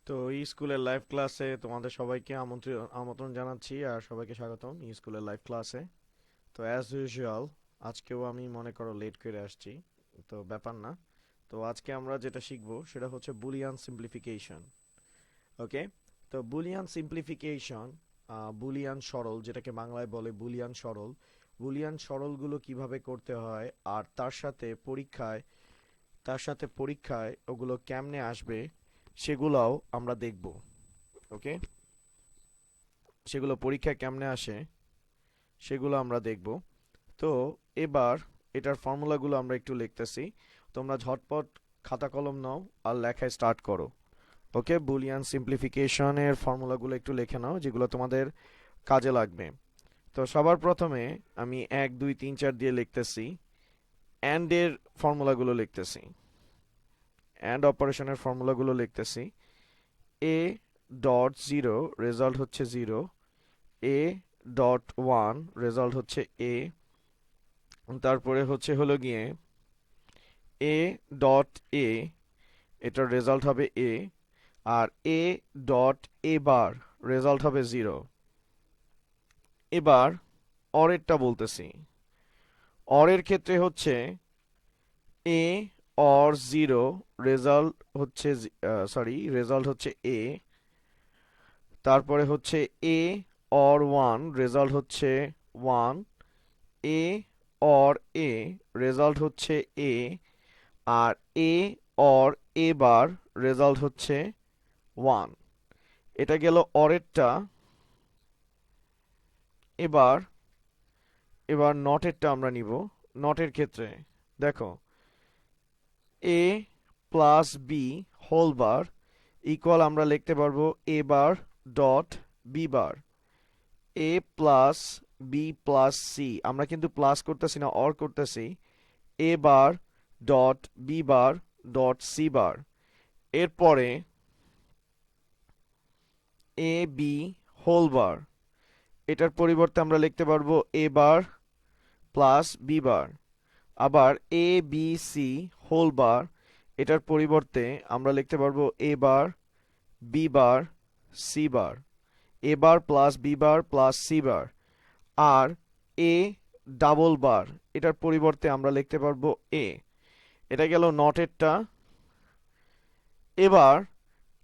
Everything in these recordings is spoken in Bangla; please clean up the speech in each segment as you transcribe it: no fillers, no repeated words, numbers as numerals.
তো এই স্কুলের লাইভ ক্লাসে তোমাদের সবাইকে আমন্ত্রণ জানাচ্ছি আর সবাইকে স্বাগতম এই স্কুলের লাইভ ক্লাসে। তো অ্যাজ ইউজুয়াল আজকেও আমি মনে করো লেট করে আসছি, তো ব্যাপার না। তো আজকে আমরা যেটা শিখবো সেটা হচ্ছে বুলিয়ান সিম্পলিফিকেশন। ওকে, তো বুলিয়ান সিম্পলিফিকেশন, বুলিয়ান সরল যেটাকে বাংলায় বলে বুলিয়ান সরল, বুলিয়ান সরলগুলো কিভাবে করতে হয় আর তার সাথে পরীক্ষায় ওগুলো কেমনে আসবে সেগুলোও আমরা দেখব। ওকে, সেগুলো পরীক্ষায় কেমনে আসে সেগুলো আমরা দেখব। তো এবার এটার ফর্মুলাগুলো আমরা একটু লিখতেছি, তোমরা ঝটপট খাতা কলম নাও আর লেখায় স্টার্ট করো। ওকে, বুলিয়ান সিম্পলিফিকেশনের ফর্মুলাগুলো একটু লিখে নাও যেগুলো তোমাদের কাজে লাগবে। তো সবার প্রথমে আমি 1 2 3 4 দিয়ে লিখতেছি, অ্যান্ড এর ফর্মুলাগুলো লিখতেছি, অ্যান্ড অপারেশনের ফর্মুলাগুলো লিখতেছি। এ ডট জিরো রেজাল্ট হচ্ছে zero, A dot one result হচ্ছে এ, তারপরে হলো গিয়ে এ ডট এ, এটার রেজাল্ট হবে এ, আর A dot A bar result হবে জিরো। এবার অরেরটা বলতেছি, অরের ক্ষেত্রে হচ্ছে এ অর জিরো রেজাল্ট হচ্ছে রেজাল্ট হচ্ছে এ, তারপরে হচ্ছে এ অর ওয়ান রেজাল্ট হচ্ছে one, A or A result হচ্ছে এ, আর A or A bar result হচ্ছে ওয়ান। এটা গেল অরেরটা। এবার এবার নটেরটা আমরা নিব। নটের ক্ষেত্রে দেখো, A plus B whole bar equal আমরা লিখতে পারবো A bar dot B bar, A plus B plus C, আমরা কিন্তু প্লাস করতেছি না, অর করতেছি, A bar dot B bar dot C bar. এরপরে এ বি হোল বার, এটার পরিবর্তে আমরা লিখতে পারবো A bar plus B bar. আবার A B C whole bar, এটার পরিবর্তে আমরা লিখতে পারবো A bar B bar C bar, A bar plus B bar plus C bar. আর এ ডাবল বার, এটার পরিবর্তে আমরা লিখতে পারবো এ। এটা গেল নটেরটা। এবার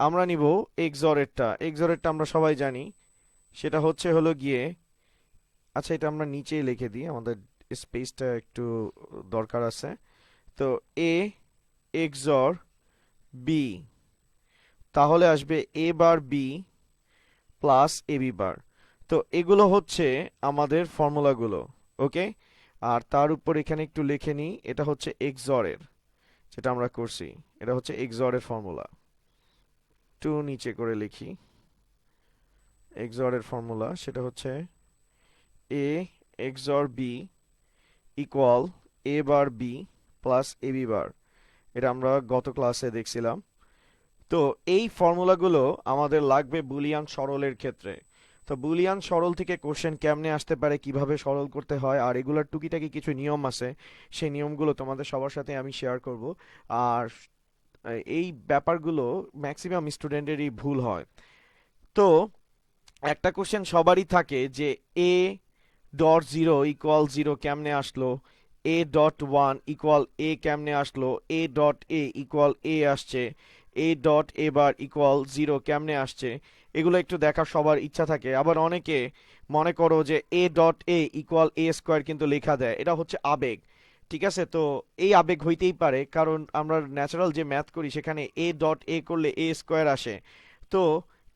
আমরা নিব এক্সরেরটা। এক্সরেরটা আমরা সবাই জানি, সেটা হলো গিয়ে, আচ্ছা এটা আমরা নিচেই লিখে দিই, আমাদের স্পেসটা একটু দরকার আছে। তো এ এক্সর বি, তাহলে আসবে এ bar B plus A B বার। তো এগুলো হচ্ছে আমাদের ফর্মুলাগুলো। ওকে, আর তার উপর এখানে একটু লিখে নিই, এটা হচ্ছে এক্সরের যেটা আমরা করছি, এটা হচ্ছে এক্সরের ফর্মুলা। একটু নিচে করে লিখি, এক্সরের ফর্মুলা সেটা হচ্ছে এ XOR B equal A bar B plus A B বার। এটা আমরা গত ক্লাসে দেখছিলাম। তো এই ফর্মুলাগুলো আমাদের লাগবে বুলিয়ান সরলের ক্ষেত্রে। তো বুলিয়ান সরল থেকে কোশ্চেন কেমনে আসতে পারে, কিভাবে সরল করতে হয়, আর এগুলোর টুকিটাকি কিছু নিয়ম আছে, সেই নিয়মগুলো তোমাদের সবার সাথে আমি শেয়ার করব। আর এই ব্যাপারগুলো ম্যাক্সিমাম স্টুডেন্টেরই ভুল হয়। তো একটা কোশ্চেন সবারই থাকে যে A dot zero equal zero কেমনে আসলো, এ ডট ওয়ান ইকুয়াল এ কেমনে আসলো, এ ডট এ ইকুয়াল এ আসছে, এ dot A bar equal zero কেমনে আসছে, এগুলো একটু দেখার সবার ইচ্ছা থাকে। আবার অনেকে মনে করো যে এ dot A equal A square কিন্তু লেখা দেয়, এটা হচ্ছে আবেগ। ঠিক আছে, তো এই আবেগ হইতেই পারে, কারণ আমরা ন্যাচারাল যে ম্যাথ করি সেখানে এ ডট এ করলে এ স্কোয়ার আসে। তো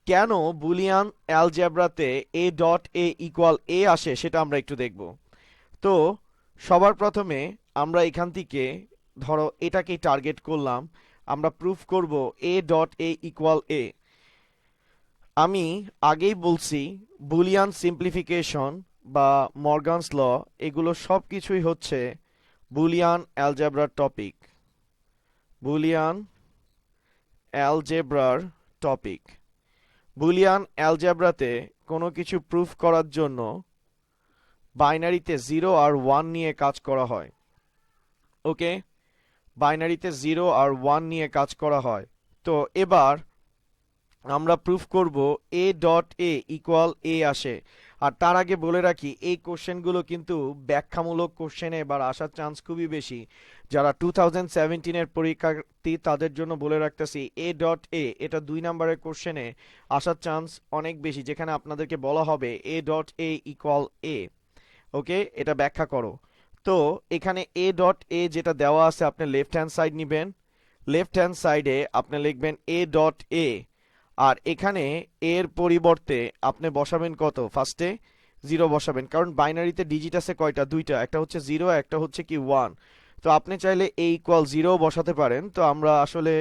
কেন বুলিয়ান অ্যালজেব্রাতে A dot A equal A আসে সেটা আমরা একটু দেখব। তো সবার প্রথমে আমরা এখান থেকে ধরো এটাকেই টার্গেট করলাম, আমরা প্রুফ করব এ ডট এ ইকুয়াল এ। আমি আগেই বলছি বুলিয়ান সিম্পলিফিকেশন বা মর্গানস ল, এগুলো সব কিছুই হচ্ছে বুলিয়ান অ্যালজেব্রার টপিক, বুলিয়ান অ্যালজেব্রার টপিক। বুলিয়ান অ্যালজেব্রাতে কোনো কিছু প্রুফ করার জন্য বাইনারিতে জিরো আর ওয়ান নিয়ে কাজ করা হয়। ওকে, বাইনারিতে জিরো আর ওয়ান নিয়ে কাজ করা হয়। তো এবার আমরা প্রুফ করব এ ডট এ ইকুয়াল এ আসে। আর তার আগে বলে রাখি এই কোশ্চেনগুলো কিন্তু ব্যাখ্যামূলক কোশ্চেনে এবার আসার চান্স খুবই বেশি। যারা 2017-এর পরীক্ষার্থী তাদের জন্য বলে রাখতেছি এ ডট এ এটা 2 নম্বরের কোশ্চেনে আসার চান্স অনেক বেশি, যেখানে আপনাদেরকে বলা হবে এ ডট এ ইকুয়াল এ। ওকে, এটা ব্যাখ্যা করো। তো এখানে এ ডট এ যেটা দেওয়া আছে আপনি লেফট হ্যান্ড সাইড নেবেন, লেফট হ্যান্ড সাইডে আপনি লিখবেন এ ডট এ। আর এখানে এর পরিবর্তে আপনি বসাবেন কত, ফার্স্টে 0 বসাবেন, কারণ বাইনারিতে ডিজিট আছে কয়টা, দুইটা, একটা হচ্ছে 0 একটা হচ্ছে কি 1। তো আপনি চাইলে এ ইকুয়াল 0 বসাতে পারেন, তো আমরা আসলে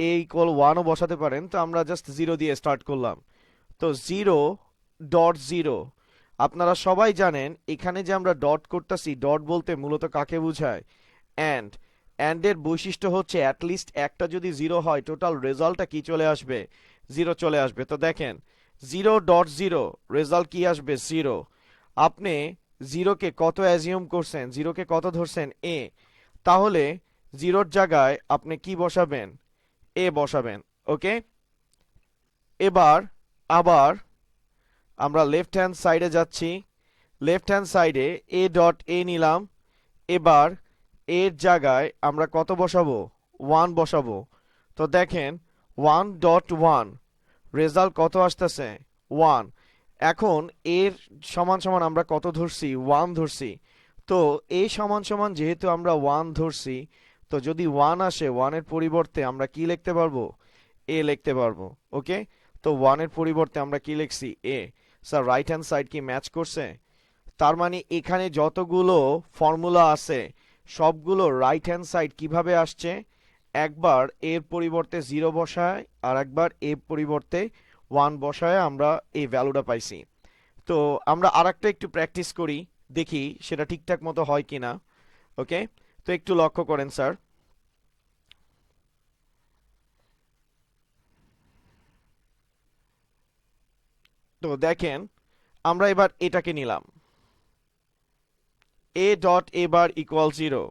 এ ইকুয়াল 1ও বসাতে পারেন, তো আমরা জাস্ট 0 দিয়ে স্টার্ট করলাম। তো 0.0, আপনারা সবাই জানেন এখানে যে আমরা ডট করতেছি, ডট বলতে মূলত কাকে বোঝায়, অ্যান্ড। অ্যান্ডের বৈশিষ্ট্য হচ্ছে অ্যাটলিস্ট একটা যদি 0 হয় টোটাল রেজাল্টটা কি চলে আসবে, 0 চলে আসবে। তো দেখেন 0.0 রেজাল্ট কি আসবে, 0। আপনি 0কে কত অ্যাজিউম করছেন, 0কে কত ধরছেন, এ। তাহলে 0র জায়গায় আপনি কি বসাবেন, এ বসাবেন। ওকে, এবার আবার আমরা লেফট হ্যান্ড সাইডে যাচ্ছি, লেফট হ্যান্ড সাইডে এ ডট এ নিলাম। এবার এর জায়গায় আমরা কত বসাবো, 1 বসাবো। তো দেখেন 1.1 রেজাল্ট কত আসতেছে, 1। এখন এর সমান সমান আমরা কত ধরছি, 1 ধরছি। তো এ সমান সমান যেহেতু আমরা 1 ধরছি, তো যদি 1 আসে 1 এর পরিবর্তে আমরা কি লিখতে পারবো, এ লিখতে পারবো। ওকে, তো 1 এর পরিবর্তে আমরা কি লিখছি, এ। স্যার রাইট হ্যান্ড সাইড কি ম্যাচ করছে? তার মানে এখানে যতগুলো ফর্মুলা আছে সবগুলো রাইট হ্যান্ড সাইড কিভাবে আসছে, একবার এর পরিবর্তে 0 বসায় আর একবার এর পরিবর্তে 1 বসায় আমরা এই ভ্যালুটা পাইছি। তো আমরা আরেকটা একটু প্র্যাকটিস করি, দেখি সেটা ঠিকঠাক মতো হয় কিনা। ওকে, তো একটু লক্ষ্য করেন স্যার। তো দেখেন আমরা এবার এটাকে নিলাম, এ ডট এ বার ইকুয়াল 0।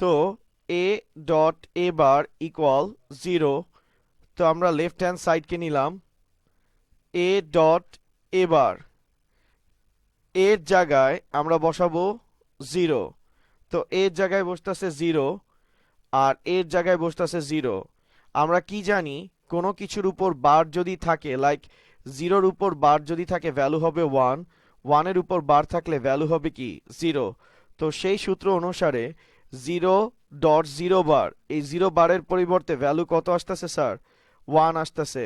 তো এ ডট এ বার ইকুয়াল 0। তো আমরা লেফট হ্যান্ড সাইডকে নিলাম, এ ডট এ বার এর জায়গায় আমরা বসাবো 0। তো এর জায়গায় বসতেছে 0 আর এর জায়গায় বসতেছে 0। আমরা কি জানি, কোনো কিছুর উপর বার যদি থাকে, লাইক 0-র উপর বার যদি থাকে ভ্যালু হবে 1, 1-এর উপর বার থাকলে ভ্যালু হবে কি, 0। তো সেই সূত্র অনুসারে 0.0 বার, এই 0 বারের পরিবর্তে ভ্যালু কত আসতেছে স্যার, 1 আসতেছে।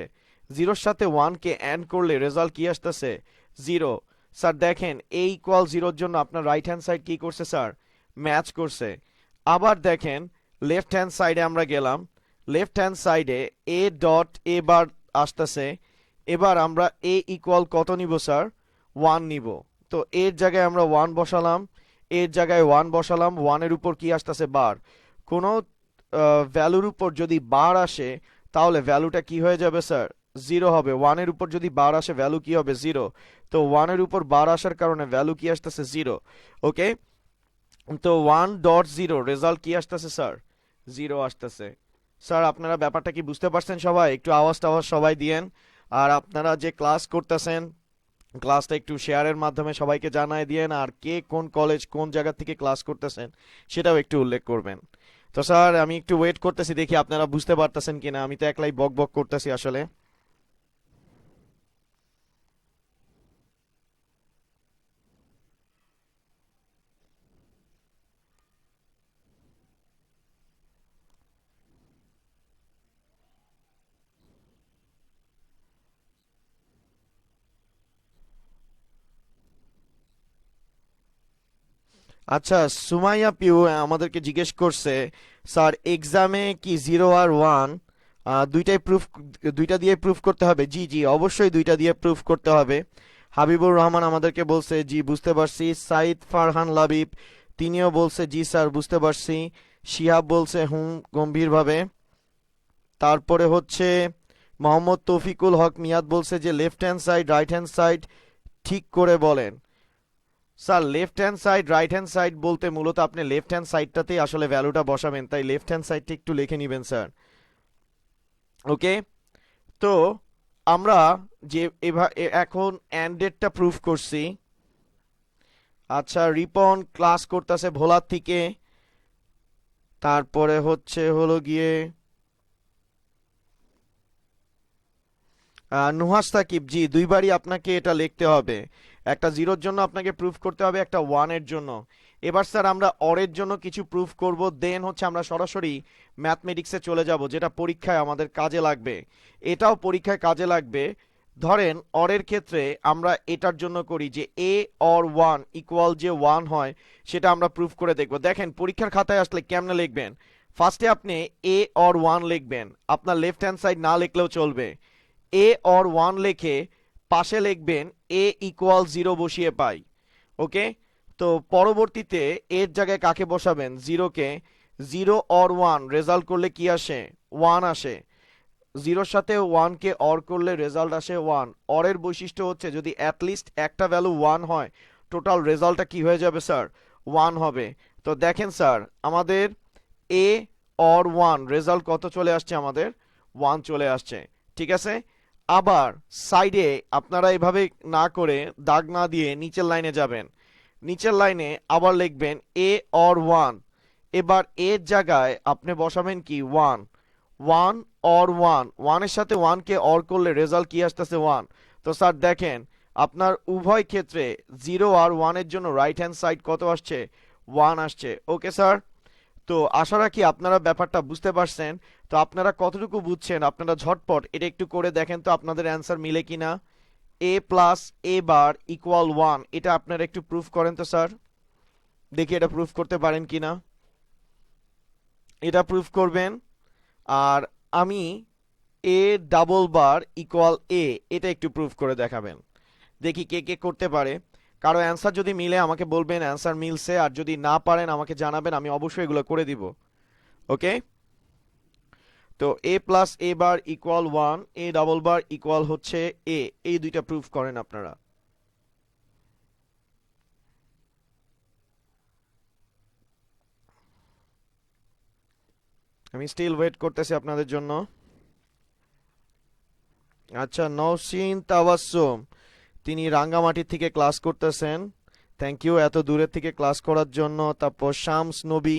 0-র সাথে 1-কে অ্যাড করলে রেজাল্ট কি আসতেছে, 0। স্যার দেখেন এ ইকুয়াল 0-র জন্য আপনার রাইট হ্যান্ড সাইড কি করছে স্যার, ম্যাচ করছে। আবার দেখেন লেফট হ্যান্ড সাইডে আমরা গেলাম, লেফট হ্যান্ড সাইডে এ ডট এ বার আসতেছে। এবার আমরা এ ইকুয়াল কত নিব স্যার, 1 নিব। তো এর জায়গায় আমরা 1 বসালাম, এর জায়গায় 1 বসালাম, 1-এর উপর কি আসতেছে, বার। কোনো ভ্যালুর উপর যদি বার আসে তাহলে ভ্যালুটা কি হয়ে যাবে স্যার, 0 হবে। 1-এর উপর যদি বার আসে ভ্যালু কি হবে, 0। তো 1-এর উপর বার আসার কারণে ভ্যালু কি আসতেছে, 0। ওকে, তো 1.0 রেজাল্ট কি আসতেছে স্যার, 0 আসতেছে। স্যার আপনারা ব্যাপারটা কি বুঝতে পারছেন সবাই? একটু আওয়াজ টাওয়াজ সবাই দিয়েন। আর আপনারা যে ক্লাস করতেছেন ক্লাসটা একটু শেয়ারের মাধ্যমে সবাইকে জানায় দিয়েন, আর কে কোন কলেজ কোন জায়গা থেকে ক্লাস করতেছেন সেটাও একটু উল্লেখ করবেন। তো স্যার আমি একটু ওয়েট করতেছি, দেখি আপনারা বুঝতে পারতেছেন কিনা, আমি তো একলাই বক বক করতেছি আসলে। আচ্ছা, সুমাইয়া পিউ আমাদেরকে জিজ্ঞেস করছে স্যার এক্সামে কি 0 আর 1 দুইটাই প্রুফ, দুইটা দিয়ে প্রুফ করতে হবে? জি জি অবশ্যই দুইটা দিয়ে প্রুফ করতে হবে। হাবিবুর রহমান আমাদেরকে বলছে জি বুঝতে পারছি। সাইদ ফারহান লাবিব তিনিও বলছে জি স্যার বুঝতে পারছি। শিহাব বলছে হুম গম্ভীরভাবে। তারপরে হচ্ছে মোহাম্মদ তৌফিকুল হক মিয়াদ বলছে যে left hand side right hand side ঠিক করে বলেন। Sir left hand side right hand side বলতে মূলত আপনি লেফট হ্যান্ড সাইডটাতেই আসলে ভ্যালুটা বসাবেন, তাই লেফট হ্যান্ড সাইডটা একটু লিখে নেবেন স্যার। ওকে, তো আমরা যে এখন অ্যান্ডেডটা প্রুফ করছি। আচ্ছা, রিপন ক্লাস করতেছে ভোলার থেকে। তারপরে হলো গিয়ে নুহাস সাকিব, জি দুইবারই আপনাকে এটা লিখতে হবে। একটা জিরোর জন্য আপনাকে প্রুফ করতে হবে, একটা ওয়ানের জন্য। এবার স্যার আমরা অরের জন্য কিছু প্রুফ করব, দেন আমরা সরাসরি ম্যাথমেটিক্সে চলে যাব, যেটা পরীক্ষায় আমাদের কাজে লাগবে। এটাও পরীক্ষায় কাজে লাগবে। ধরেন অরের ক্ষেত্রে আমরা এটার জন্য করি যে এ অর ওয়ান ইকুয়াল যে ওয়ান হয়, সেটা আমরা প্রুফ করে দেখব। দেখেন পরীক্ষার খাতায় আসলে কেমনে লিখবেন। ফার্স্টে আপনি এ অর ওয়ান লিখবেন, আপনার লেফট হ্যান্ড সাইড না লিখলেও চলবে। এ অর ওয়ান লিখে পাশে লিখবেন এ ইকুয়াল জিরো বসিয়ে পাই। ওকে, তো পরবর্তীতে এর জায়গায় কাকে বসাবেন? জিরোকে। জিরো অর ওয়ান রেজাল্ট করলে কি আসে? ওয়ান আসে। জিরোর সাথে ওয়ানকে অর করলে রেজাল্ট আসে ওয়ান। অরের বৈশিষ্ট্য হচ্ছে যদি অ্যাটলিস্ট একটা ভ্যালু ওয়ান হয়, টোটাল রেজাল্টটা কি হয়ে যাবে স্যার? ওয়ান হবে। তো দেখেন স্যার, আমাদের এ অর ওয়ান রেজাল্ট কত চলে আসছে? আমাদের ওয়ান চলে আসছে। ঠিক আছে, আবার সাইডে আপনারা এভাবে না করে দাগ না দিয়ে নিচের লাইনে যাবেন। নিচের লাইনে আবার লিখবেন এ অর ওয়ান। এবার এর জায়গায় আপনি বসাবেন কি? ওয়ান। ওয়ান অর ওয়ান, ওয়ানের সাথে ওয়ানকে অর করলে রেজাল্ট কি আসতেছে? ওয়ান। তো স্যার দেখেন আপনার উভয় ক্ষেত্রে জিরো আর ওয়ানের জন্য রাইট হ্যান্ড সাইড কত আসছে? ওয়ান আসছে। ওকে স্যার, তো আশা রাখি আপনারা ব্যাপারটা বুঝতে পারছেন। তো আপনারা কতটুকু বুঝছেন আপনারা ঝটপট এটা একটু করে দেখেন তো আপনাদের অ্যান্সার মিলে কিনা। এ plus A bar equal one, এটা আপনারা একটু প্রুফ করেন তো স্যার, দেখি এটা প্রুফ করতে পারেন কিনা। এটা প্রুফ করবেন। আর আমি এ ডাবল বার ইকুয়াল এ, এটা একটু প্রুফ করে দেখাবেন। দেখি কে কে করতে পারে। কারো অ্যান্সার যদি মিলে আমাকে বলবেন অ্যান্সার মিলছে, আর যদি না পারেন আমাকে জানাবেন, আমি অবশ্যই এগুলো করে দিব। ওকে, তো A plus A bar equal one, A double bar equal হচ্ছে এ, এই দুইটা প্রুফ করেন আপনারা। আমি স্টিল ওয়েট করতেছি আপনাদের জন্য। আচ্ছা, নওশিন তাবাসসুম, তিনি রাঙ্গামাটি থেকে ক্লাস করতেছেন। থ্যাংক ইউ এত দূরের থেকে ক্লাস করার জন্য। তারপর শামস নবী,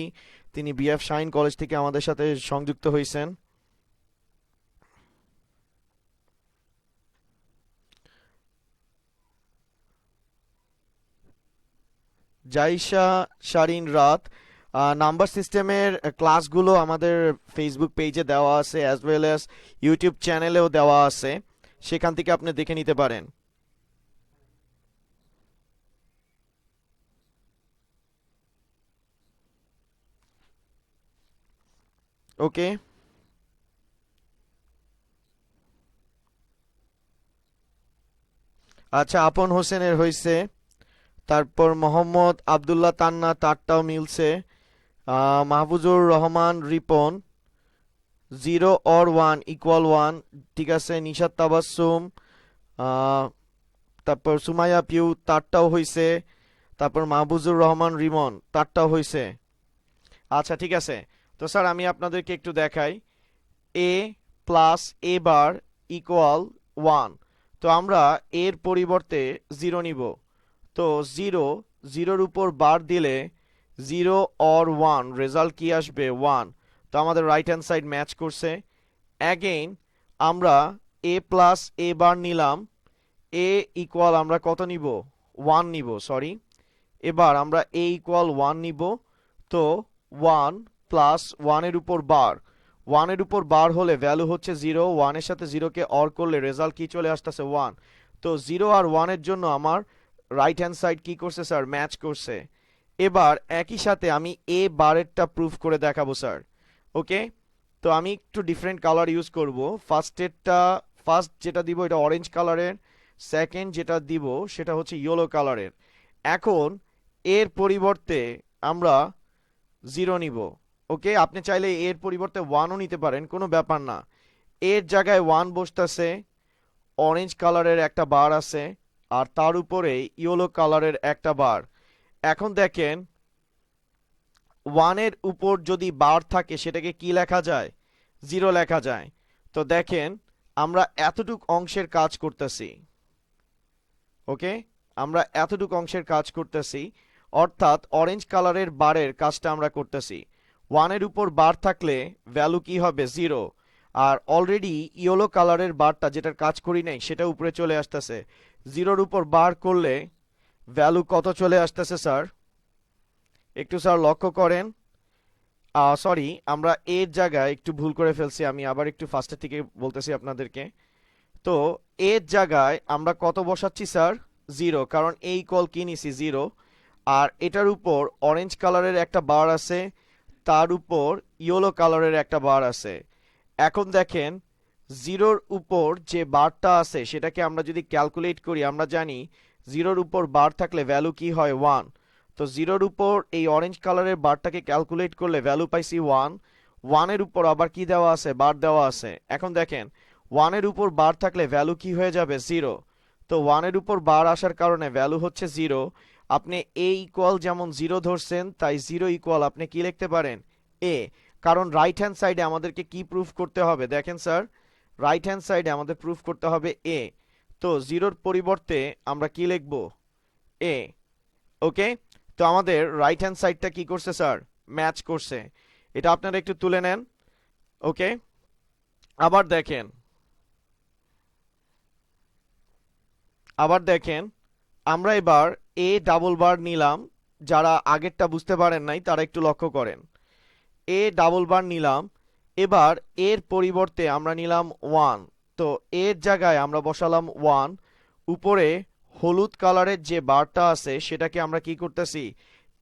তিনি বিএফ শাইন কলেজ থেকে আমাদের সাথে সংযুক্ত হয়েছেন। জাইশা শারিন রাত, নাম্বার সিস্টেমের ক্লাসগুলো আমাদের ফেসবুক পেজে দেওয়া আছে, অ্যাজ ওয়েল অ্যাজ ইউটিউব চ্যানেলেও দেওয়া আছে, সেখান থেকে আপনি দেখে নিতে পারেন। ওকে, আচ্ছা আপন হোসেনের হয়েছে। তারপর মোহাম্মদ আবদুল্লাহ তান্না, তারটাও মিলছে। Mahfuzur Rahman Ripon, zero or one equal one, ঠিক আছে। নিশাত তাবাসসুম, আহ, তারপর সুমাইয়া পিউ, তারটাও হইছে। তারপর মাহফুজুর রহমান রিমন, তারটাও হইছে। আচ্ছা ঠিক আছে, তো স্যার আমি আপনাদেরকে একটু দেখাই। এ plus A bar equal one, তো আমরা এর পরিবর্তে জিরো নিব। তো জিরো, জিরোর উপর বার দিলে জিরো অর ওয়ান রেজাল্ট কি আসবে? ওয়ান। তো আমাদের রাইট হ্যান্ড সাইড ম্যাচ করছে। অ্যাগেইন আমরা এ প্লাস এ বার নিলাম, এ ইকুয়াল আমরা কত নিব? ওয়ান নিব, সরি। এবার আমরা এ ইকুয়াল ওয়ান নিব। তো ওয়ান প্লাস ওয়ানের উপর বার, ওয়ানের উপর বার হলে ভ্যালু হচ্ছে জিরো, ওয়ানের সাথে জিরোকে অর করলে রেজাল্ট কি চলে আসতেছে? ওয়ান। তো জিরো আর ওয়ানের জন্য আমার রাইট হ্যান্ড সাইড কি করছে স্যার? ম্যাচ করছে। এবার একই সাথে আমি এ বারেরটা প্রুফ করে দেখাবো স্যার। ওকে, তো আমি একটু ডিফারেন্ট কালার ইউজ করব। ফার্স্ট যেটা দিব এটা অরেঞ্জ কালারের, সেকেন্ড যেটা দিব সেটা হচ্ছে ইয়েলো কালারের। এখন এর পরিবর্তে আমরা জিরো নিব। ওকে, আপনি চাইলে এর পরিবর্তে ওয়ানও নিতে পারেন, কোনো ব্যাপার না। এর জায়গায় ওয়ান বসতেছে, অরেঞ্জ কালারের একটা বার আছে, আর তার উপরে ইয়েলো কালারের একটা বার। এখন দেখেন ওয়ানের উপর যদি বার থাকে সেটাকে কি লেখা যায়? জিরো লেখা যায়। তো দেখেন আমরা এতটুক অংশের কাজ করতেছি। ওকে, আমরা এতটুক অংশের কাজ করতেছি, অর্থাৎ অরেঞ্জ কালারের বারের কাজটা আমরা করতেছি। 1 এর উপর বার থাকলে ভ্যালু কি হবে 0, আর অলরেডি ইয়েলো কালারের বারটা যেটার কাজ করি নাই সেটা উপরে চলে আসতেছে। 0-র উপর বার করলে ভ্যালু কত চলে আসতেছে স্যার? একটু স্যার লক্ষ্য করেন। সরি, আমরা এর জায়গায় একটু ভুল করে ফেলছি, আমি আবার একটু ফার্স্টের থেকে বলতেছি আপনাদেরকে। তো এর জায়গায় আমরা কত বসাচ্ছি স্যার? 0, কারণ এই কল কি নিছি 0, আর এটার উপর অরেঞ্জ কালারের একটা বার আছে, তার উপর ইয়েলো কালারের একটা বার আছে। এখন দেখেন 0-র উপর যে বারটা আছে সেটাকে আমরা যদি ক্যালকুলেট করি, আমরা জানি 0-র উপর বার থাকলে ভ্যালু কি হয় 1। তো 0-র উপর এই অরেঞ্জ কালারের বারটাকে ক্যালকুলেট করলে ভ্যালু পাইছি 1। 1-এর উপর আবার কি দেওয়া আছে? বার দেওয়া আছে। এখন দেখেন 1-এর উপর বার থাকলে ভ্যালু কি হয়ে যাবে? 0। তো 1-এর উপর বার আসার কারণে ভ্যালু হচ্ছে 0। আপনি a ইকুয়াল যেমন 0 ধরছেন, তাই 0 ইকুয়াল আপনি কি লিখতে পারেন? a। কারণ রাইট হ্যান্ড সাইডে আমাদেরকে কি প্রুফ করতে হবে? দেখেন স্যার, রাইট হ্যান্ড সাইডে আমাদের প্রুফ করতে হবে a। তো 0-র পরিবর্তে আমরা কি লিখব? a। ওকে, তো আমাদের রাইট হ্যান্ড সাইডটা কি করছে স্যার? ম্যাচ করছে। এটা আপনারা একটু তুলে নেন। ওকে, আবার দেখেন, আমরা এবার এ ডাবল বার নিলাম। যারা আগেরটা বুঝতে পারেন নাই তারা একটু লক্ষ্য করেন। এ ডাবল বার নিলাম, এবার এর পরিবর্তে আমরা নিলাম 1। তো এর জায়গায় আমরা বসালাম 1। উপরে হলুদ কালারের যে বারটা আছে সেটাকে আমরা কি করতেছি?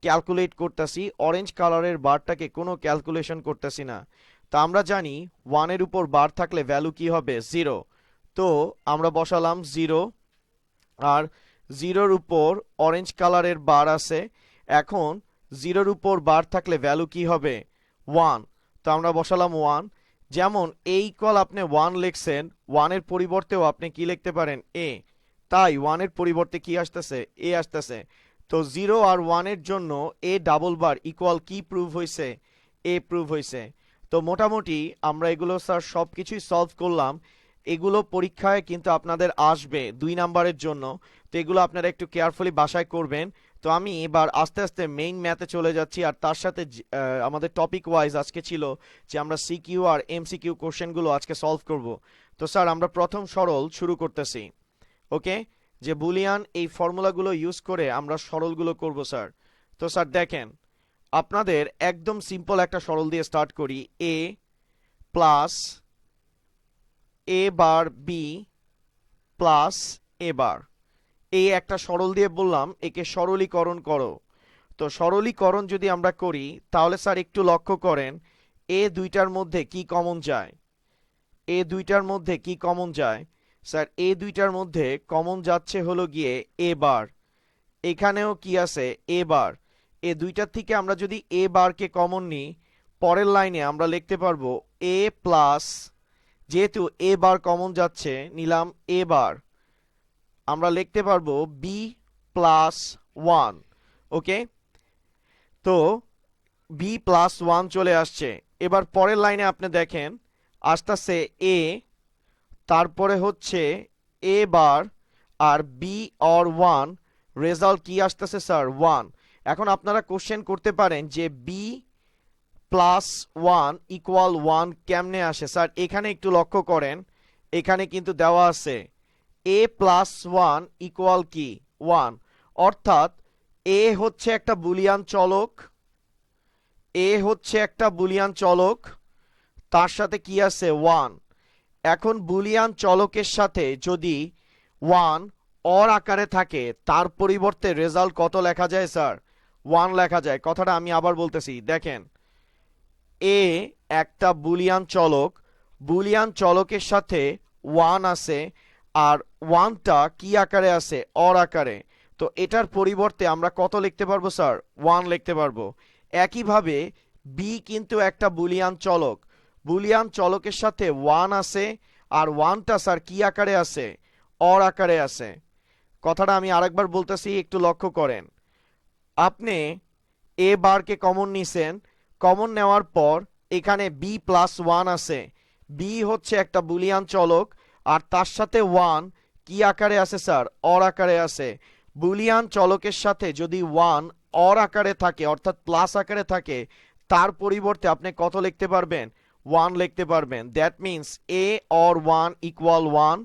ক্যালকুলেট করতেছি। অরেঞ্জ কালারের বারটাকে কোনো ক্যালকুলেশন করতেছি না। তা আমরা জানি 1-এর উপর বার থাকলে ভ্যালু কি হবে? 0। তো আমরা বসালাম 0, আর 0-র উপর অরেঞ্জ কালারের বার আছে। এখন 0-র উপর বার থাকলে ভ্যালু কি হবে? 1। তো আমরা বসালাম 1। যেমন এই কল আপনি 1 লিখছেন, 1-এর পরিবর্তেও আপনি কি লিখতে পারেন? a। তাই 1-এর পরিবর্তে কি আসতেছে? a আসতেছে। তো 0 আর 1-এর জন্য a ডাবল বার ইকুয়াল কি প্রুভ হয়েছে? a প্রুভ হয়েছে। তো মোটামুটি আমরা এগুলো স্যার সব কিছুই সলভ করলাম। এগুলো পরীক্ষায় কিন্তু আপনাদের আসবে 2 নাম্বারের জন্য। তো এগুলো আপনারা একটু কেয়ারফুলি বাসায় করবেন। তো আমি এবার আস্তে আস্তে মেইন ম্যাথে চলে যাচ্ছি, আর তার সাথে আমাদের টপিক ওয়াইজ আজকে ছিল যে আমরা সিকিউ আর এমসিকিউ কোশ্চেনগুলো আজকে সলভ করব। তো স্যার আমরা প্রথম সরল শুরু করতেছি। ওকে, যে বুলিয়ান এই ফর্মুলাগুলো ইউজ করে আমরা সরলগুলো করব স্যার। তো স্যার দেখেন, আপনাদের একদম সিম্পল একটা সরল দিয়ে স্টার্ট করি। a plus a bar b plus a বার, এই একটা সরল দিয়ে বললাম একে সরলীকরণ করো। তো সরলীকরণ যদি আমরা করি তাহলে স্যার একটু লক্ষ্য করেন, এ দুইটার মধ্যে কি কমন যায়? এ দুইটার মধ্যে কি কমন যায়? স্যার এ দুইটার মধ্যে কমন যাচ্ছে হলো গিয়ে এ বার। এখানেও কি আছে? এ বার। এ দুইটার থেকে আমরা যদি এ বারকে কমন নিই, পরের লাইনে আমরা লিখতে পারবো এ প্লাস, যেহেতু এ বার কমন যাচ্ছে নিলাম এ বার, আমরা লিখতে পারবো বি প্লাস 1। ওকে, তো বি প্লাস 1 চলে আসছে। এবার পরের লাইনে আপনি দেখেন আসতেছে এ, তারপরে হচ্ছে এ বার, আর বি অর 1, রেজাল্ট কি আসতেছে স্যার? 1। এখন আপনারা কোশ্চেন করতে পারেন যে বি প্লাস 1 ইকুয়াল 1 কেমনে আসে? স্যার এখানে একটু লক্ষ্য করেন, এখানে কিন্তু দেওয়া আছে a প্লাস 1 ইকুয়াল কি? 1। অর্থাৎ a হচ্ছে একটা বুলিয়ান চলক, a হচ্ছে একটা বুলিয়ান চলক, তার সাথে কি আছে? 1। এখন বুলিয়ান চলকের সাথে যদি 1 অর আকারে থাকে, তার পরিবর্তে রেজাল্ট কত লেখা যায় স্যার? 1 লেখা যায়। কথাটা আমি আবার বলতেছি, দেখেন a একটা বুলিয়ান চলক, বুলিয়ান চলকের সাথে 1 আছে, আর 1টা কি আকারে আছে? অর আকারে। তো এটার পরিবর্তে আমরা কত লিখতে পারবো স্যার? 1 লিখতে পারবো। একইভাবে b কিন্তু একটা বুলিয়ান চলক, বুলিয়ান চলকের সাথে 1 আছে, আর 1টা স্যার কি আকারে আছে? অর আকারে আছে। কথাটা আমি আরেকবার বলতেছি, একটু লক্ষ্য করেন। আপনি এ বারকে কমন নিছেন, কমন নেওয়ার পর এখানে বি প্লাস 1 আছে। বি হচ্ছে একটা বুলিয়ান চলক, আর তার সাথে ওয়ান কি আকারে আছে স্যার? অর আকারে আছে। বুলিয়ান চলকের সাথে যদি ওয়ান অর আকারে থাকে অর্থাৎ প্লাস আকারে থাকে, তার পরিবর্তে আপনি কত লিখতে পারবেন? ওয়ান লিখতে পারবেন। That means A or one equal one,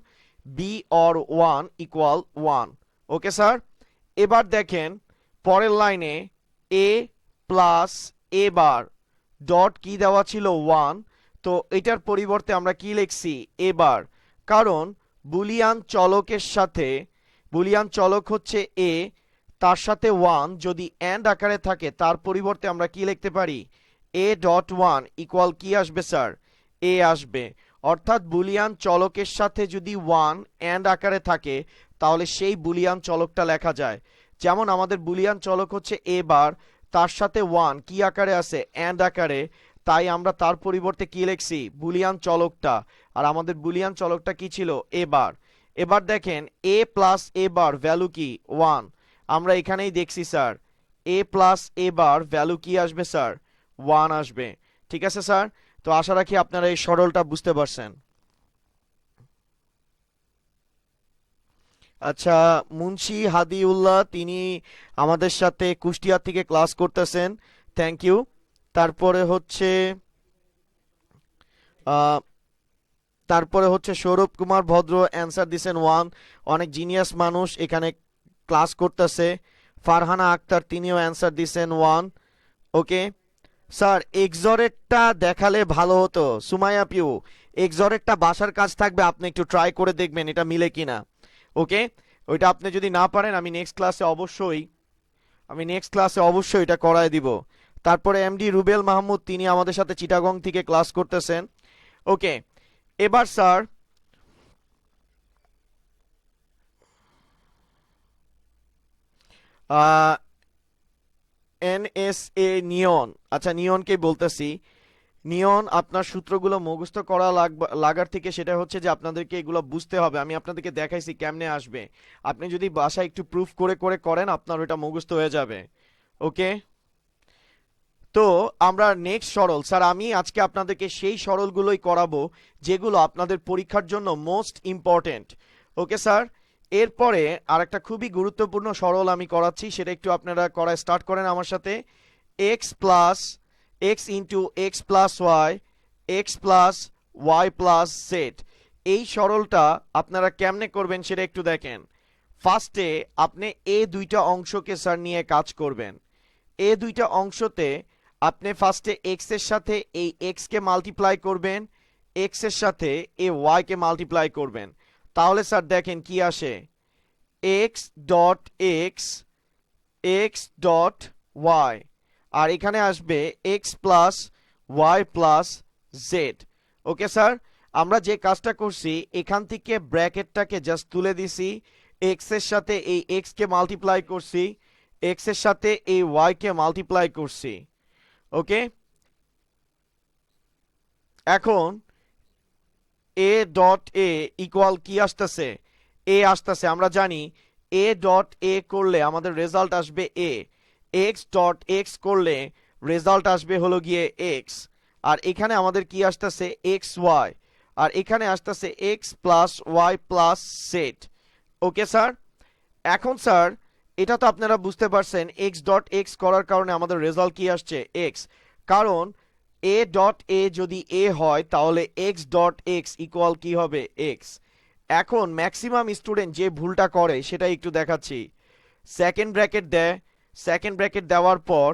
B or one equal one. Okay sir, এবার দেখেন পরের লাইনে এ প্লাস এ বার ডট কি দেওয়া ছিল? ওয়ান। তো এটার পরিবর্তে আমরা কি লিখছি? এ বার। কারণ বুলিয়ান চলকের সাথে, বুলিয়ান চলক হচ্ছে এ, তার সাথে ওয়ান যদি অ্যান্ড আকারে থাকে তার পরিবর্তে আমরা কি লিখতে পারি? এ ডট ওয়ান ইকুয়াল কি আসবে স্যার? এ আসবে। অর্থাৎ বুলিয়ান চলকের সাথে যদি ওয়ান অ্যান্ড আকারে থাকে তাহলে সেই বুলিয়ান চলকটা লেখা যায়। যেমন আমাদের বুলিয়ান চলক হচ্ছে এ বার, তার সাথে ওয়ান কি আকারে আছে? অ্যান্ড আকারে। তাই আমরা তার পরিবর্তে কি লিখছি? বুলিয়ান চলকটা। আর আমাদের বুলিয়ান চলকটা কি ছিল? এ বার। এবার দেখেন এ প্লাস এ বার ভ্যালু কি? ওয়ান। আমরা এখানেই দেখছি sir A plus A bar value কি আসবে স্যার? ওয়ান আসবে। ঠিক আছে স্যার, তো আশা রাখি আপনারা এই সরলটা বুঝতে পারছেন। আচ্ছা, মুন্সি হাদিউল্লাহ তিনি আমাদের সাথে কুষ্টিয়া থেকে ক্লাস করতেছেন, থ্যাংক ইউ। তারপরে হচ্ছে আহ, সৌরভ কুমার ভদ্র অ্যান্সার দিছেন ওয়ান, অনেক জিনিয়াস মানুষ এখানে ক্লাস করতেছে। ফারহানা আক্তার তিনিও অ্যান্সার দিছেন ওয়ান। ওকে স্যার, এক্সরেটটা দেখালে ভালো হতো। সুমাইয়া পিউ, এক্সরেটটা বাসার কাজ থাকবে, আপনি একটু ট্রাই করে দেখবেন এটা মিলে কিনা। ওকে, ওইটা আপনি যদি না পারেন আমি নেক্সট ক্লাসে অবশ্যই এটা করায় দিব। তারপরে এমডি রুবেল মাহমুদ তিনি আমাদের সাথে চিটাগং থেকে ক্লাস করতেছেন। ওকে, এবার স্যার এনএসএ নিয়ন, আচ্ছা নিয়নকে বলতেছি। নিয়ন, আপনার সূত্রগুলো মুখস্থ করা লাগার থেকে সেটা হচ্ছে যে আপনাদেরকে এগুলো বুঝতে হবে। আমি আপনাদেরকে দেখাইছি কেমনে আসবে, আপনি যদি বাসায় একটু প্রুফ করে করে করেন আপনার ওটা মুখস্থ হয়ে যাবে। ওকে, তো আমরা নেক্সট সরল স্যার, আমি আজকে আপনাদেরকে সেই সরলগুলোই করাবো যেগুলো আপনাদের পরীক্ষার জন্য মোস্ট ইম্পর্টেন্ট। ওকে স্যার, এরপরে আরেকটা খুবই গুরুত্বপূর্ণ সরল আমি করাচ্ছি, সেটা একটু আপনারা করা স্টার্ট করেন আমার সাথে। X plus X into X plus Y plus Z. এই সরলটা আপনারা কেমনে করবেন সেটা একটু দেখেন। ফার্স্টে আপনি এ দুইটা অংশকে স্যার নিয়ে কাজ করবেন। এ দুইটা অংশতে আপনি ফার্স্টে এক্স এর সাথে এই এক্স কে মাল্টিপ্লাই করবেন, এক্স এর সাথে এই ওয়াই কে মাল্টিপ্লাই করবেন। তাহলে স্যার দেখেন কি আসে? X dot X, X dot Y, আর এখানে আসবে X plus Y plus Z. Okay sir, আমরা যে কাজটা করছি এখান থেকে ব্র্যাকেটটাকে জাস্ট তুলে দিছি, এক্স এর সাথে এই এক্স কে মাল্টিপ্লাই করছি, এক্স এর সাথে এই ওয়াই কে মাল্টিপ্লাই করছি। ওকে, এখন এ ডট এ ইকুয়াল কি আসতেছে? এ আসতেছে। আমরা জানি এ ডট এ করলে আমাদের রেজাল্ট আসবে এ, এক্স ডট এক্স করলে রেজাল্ট আসবে হলো গিয়ে এক্স, আর এখানে আমাদের কি আসতেছে? এক্স ওয়াই, আর এখানে আসতেছে X plus Y plus Z. Okay sir, এখন স্যার এটা তো আপনারা বুঝতে পারছেন এক্স ডট এক্স করার কারণে আমাদের রেজাল্ট কি আসছে? এক্স। কারণ এ ডট এ যদি এ হয় তাহলে এক্স ডট এক্স ইকুয়াল কি হবে? এক্স। এখন ম্যাক্সিমাম স্টুডেন্ট যে ভুলটা করে সেটা একটু দেখাচ্ছি। সেকেন্ড ব্র্যাকেট দেয়, সেকেন্ড ব্র্যাকেট দেওয়ার পর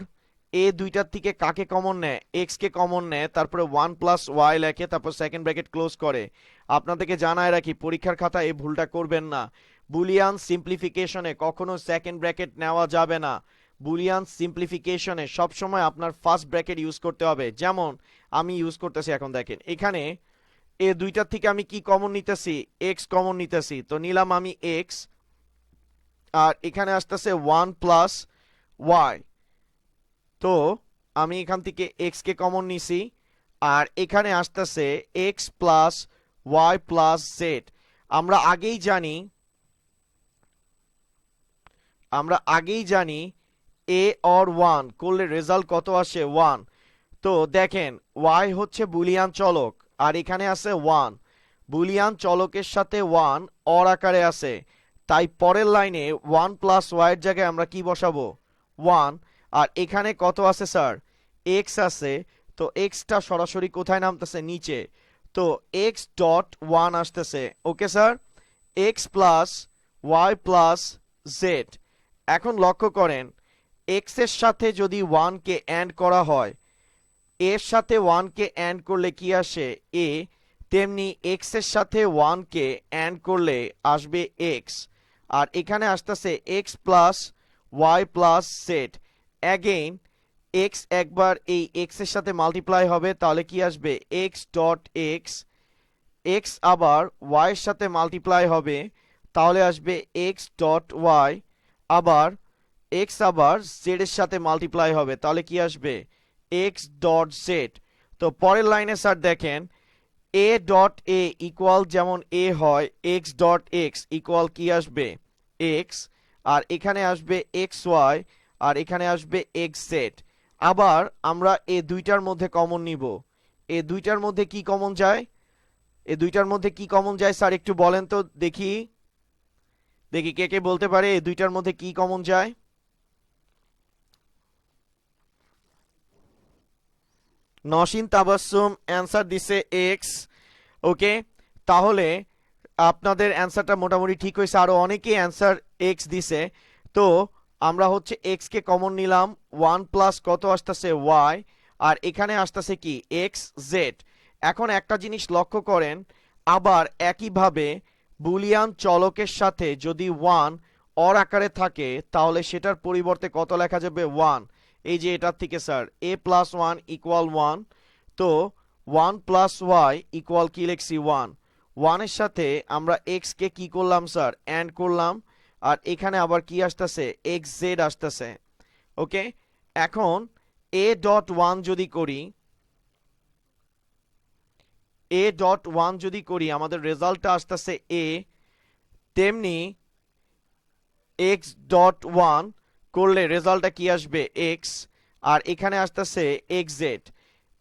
এ দুইটার থেকে কাকে কমন নেয়? এক্স কে কমন নেয়, তারপরে ওয়ান প্লাস ওয়াই লেখে, তারপর সেকেন্ড ব্র্যাকেট ক্লোজ করে। আপনাদেরকে জানায় রাখি পরীক্ষার খাতায় এই ভুলটা করবেন না। বুলিয়ান সিম্পলিফিকেশনে কখনো সেকেন্ড ব্র্যাকেট নেওয়া যাবে না। বুলিয়ান সিম্পলিফিকেশনে সবসময় আপনার ফার্স্ট ব্র্যাকেট ইউজ করতে হবে। যেমন আমি ইউজ করতেছি, এখন দেখেন এখানে এ দুইটার থেকে আমি কি কমন নিতেছি? এক্স কমন নিতেছি, তো নিলাম আমি এক্স, আর এখানে আসতেছে ওয়ান প্লাস ওয়াই, তো আমি এখান থেকে এক্স কে কমন নিছি, আর এখানে আসতেছে X plus Y plus Z. আমরা আগেই জানি এ অর ওয়ান করলে রেজাল্ট কত আসে? ওয়ান। তো দেখেন ওয়াই হচ্ছে বুলিয়ান চলক আর এখানে আছে ওয়ান, বুলিয়ান চলকের সাথে 1 অর আকারে আছে, তাই পরের লাইনে 1 প্লাস ওয়াই এর জায়গায় আমরা কি বসাবো 1। আর এখানে কত আছে স্যার এক্স আছে, তো এক্সটা সরাসরি কোথায় নামতেছে নিচে, তো এক্স ডট 1 আসতেছে। Okay sir, X plus Y plus Z. এখন লক্ষ্য করেন এক্স এর সাথে যদি 1 কে অ্যান্ড করা হয়, এর সাথে 1 কে অ্যান্ড করলে কি আসে এ, তেমনি এক্স এর সাথে 1 কে অ্যান্ড করলে আসবে এক্স। আর এখানে আসতেছে X plus Y plus Z. Again X একবার এই এক্স এর সাথে মাল্টিপ্লাই হবে, তাহলে কি আসবে এক্স ডট এক্স। এক্স আবার ওয়াই এর সাথে মাল্টিপ্লাই হবে, তাহলে আসবে এক্স ডট ওয়াই। আবার এক্স আবার জেড এর সাথে মাল্টিপ্লাই হবে, তাহলে কি আসবে এক্স ডট জেড। তো পরের লাইনে স্যার দেখেন এ ডট এ ইকুয়াল যেমন এ হয়, এক্স ডট এক্স ইকুয়াল কি আসবে এক্স। আর এখানে আসবে এক্স ওয়াই, আর এখানে আসবে এক্স জেড। আবার আমরা এ দুইটার মধ্যে কমন নিব, এ দুইটার মধ্যে কি কমন যায়, এ দুইটার মধ্যে কি কমন যায় স্যার একটু বলেন তো দেখি, দেখি কে কে বলতে পারে এ দুইটার মধ্যে কি কমন যায়। নসীন তাবাসসুম অ্যান্সার দিছে এক্স। ওকে, তাহলে আপনাদের অ্যান্সারটা মোটামুটি ঠিক হয়েছে, আরো অনেকেই অ্যান্সার এক্স দিছে। তো আমরা হচ্ছে এক্স কে কমন নিলাম, 1 প্লাস কত আসতেছে ওয়াই, আর এখানে আসতেছে কি এক্স জেড। এখন একটা জিনিস লক্ষ্য করেন, আবার একইভাবে বুলিয়ান চলকের সাথে যদি 1 অর আকারে থাকে, তাহলে সেটার পরিবর্তে কত লেখা যাবে 1। এই যে এটার থেকে স্যার এ প্লাস 1 ইকুয়াল 1, তো 1 প্লাস ওয়াই ইকুয়াল কি লিখছি 1। 1 এর সাথে আমরা এক্স কে কি করলাম স্যার অ্যান্ড করলাম, আর এখানে আবার কি আসতেছে এক্স জেড আসতেছে। ওকে, এখন এ ডট 1 যদি করি, এ ডট 1 যদি করি আমাদের রেজাল্টটা আসতেছে এ, তেমনি এক্স ডট 1 করলে রেজাল্টটা কি আসবে এক্স, আর এখানে আসতেছে এক্স জেড।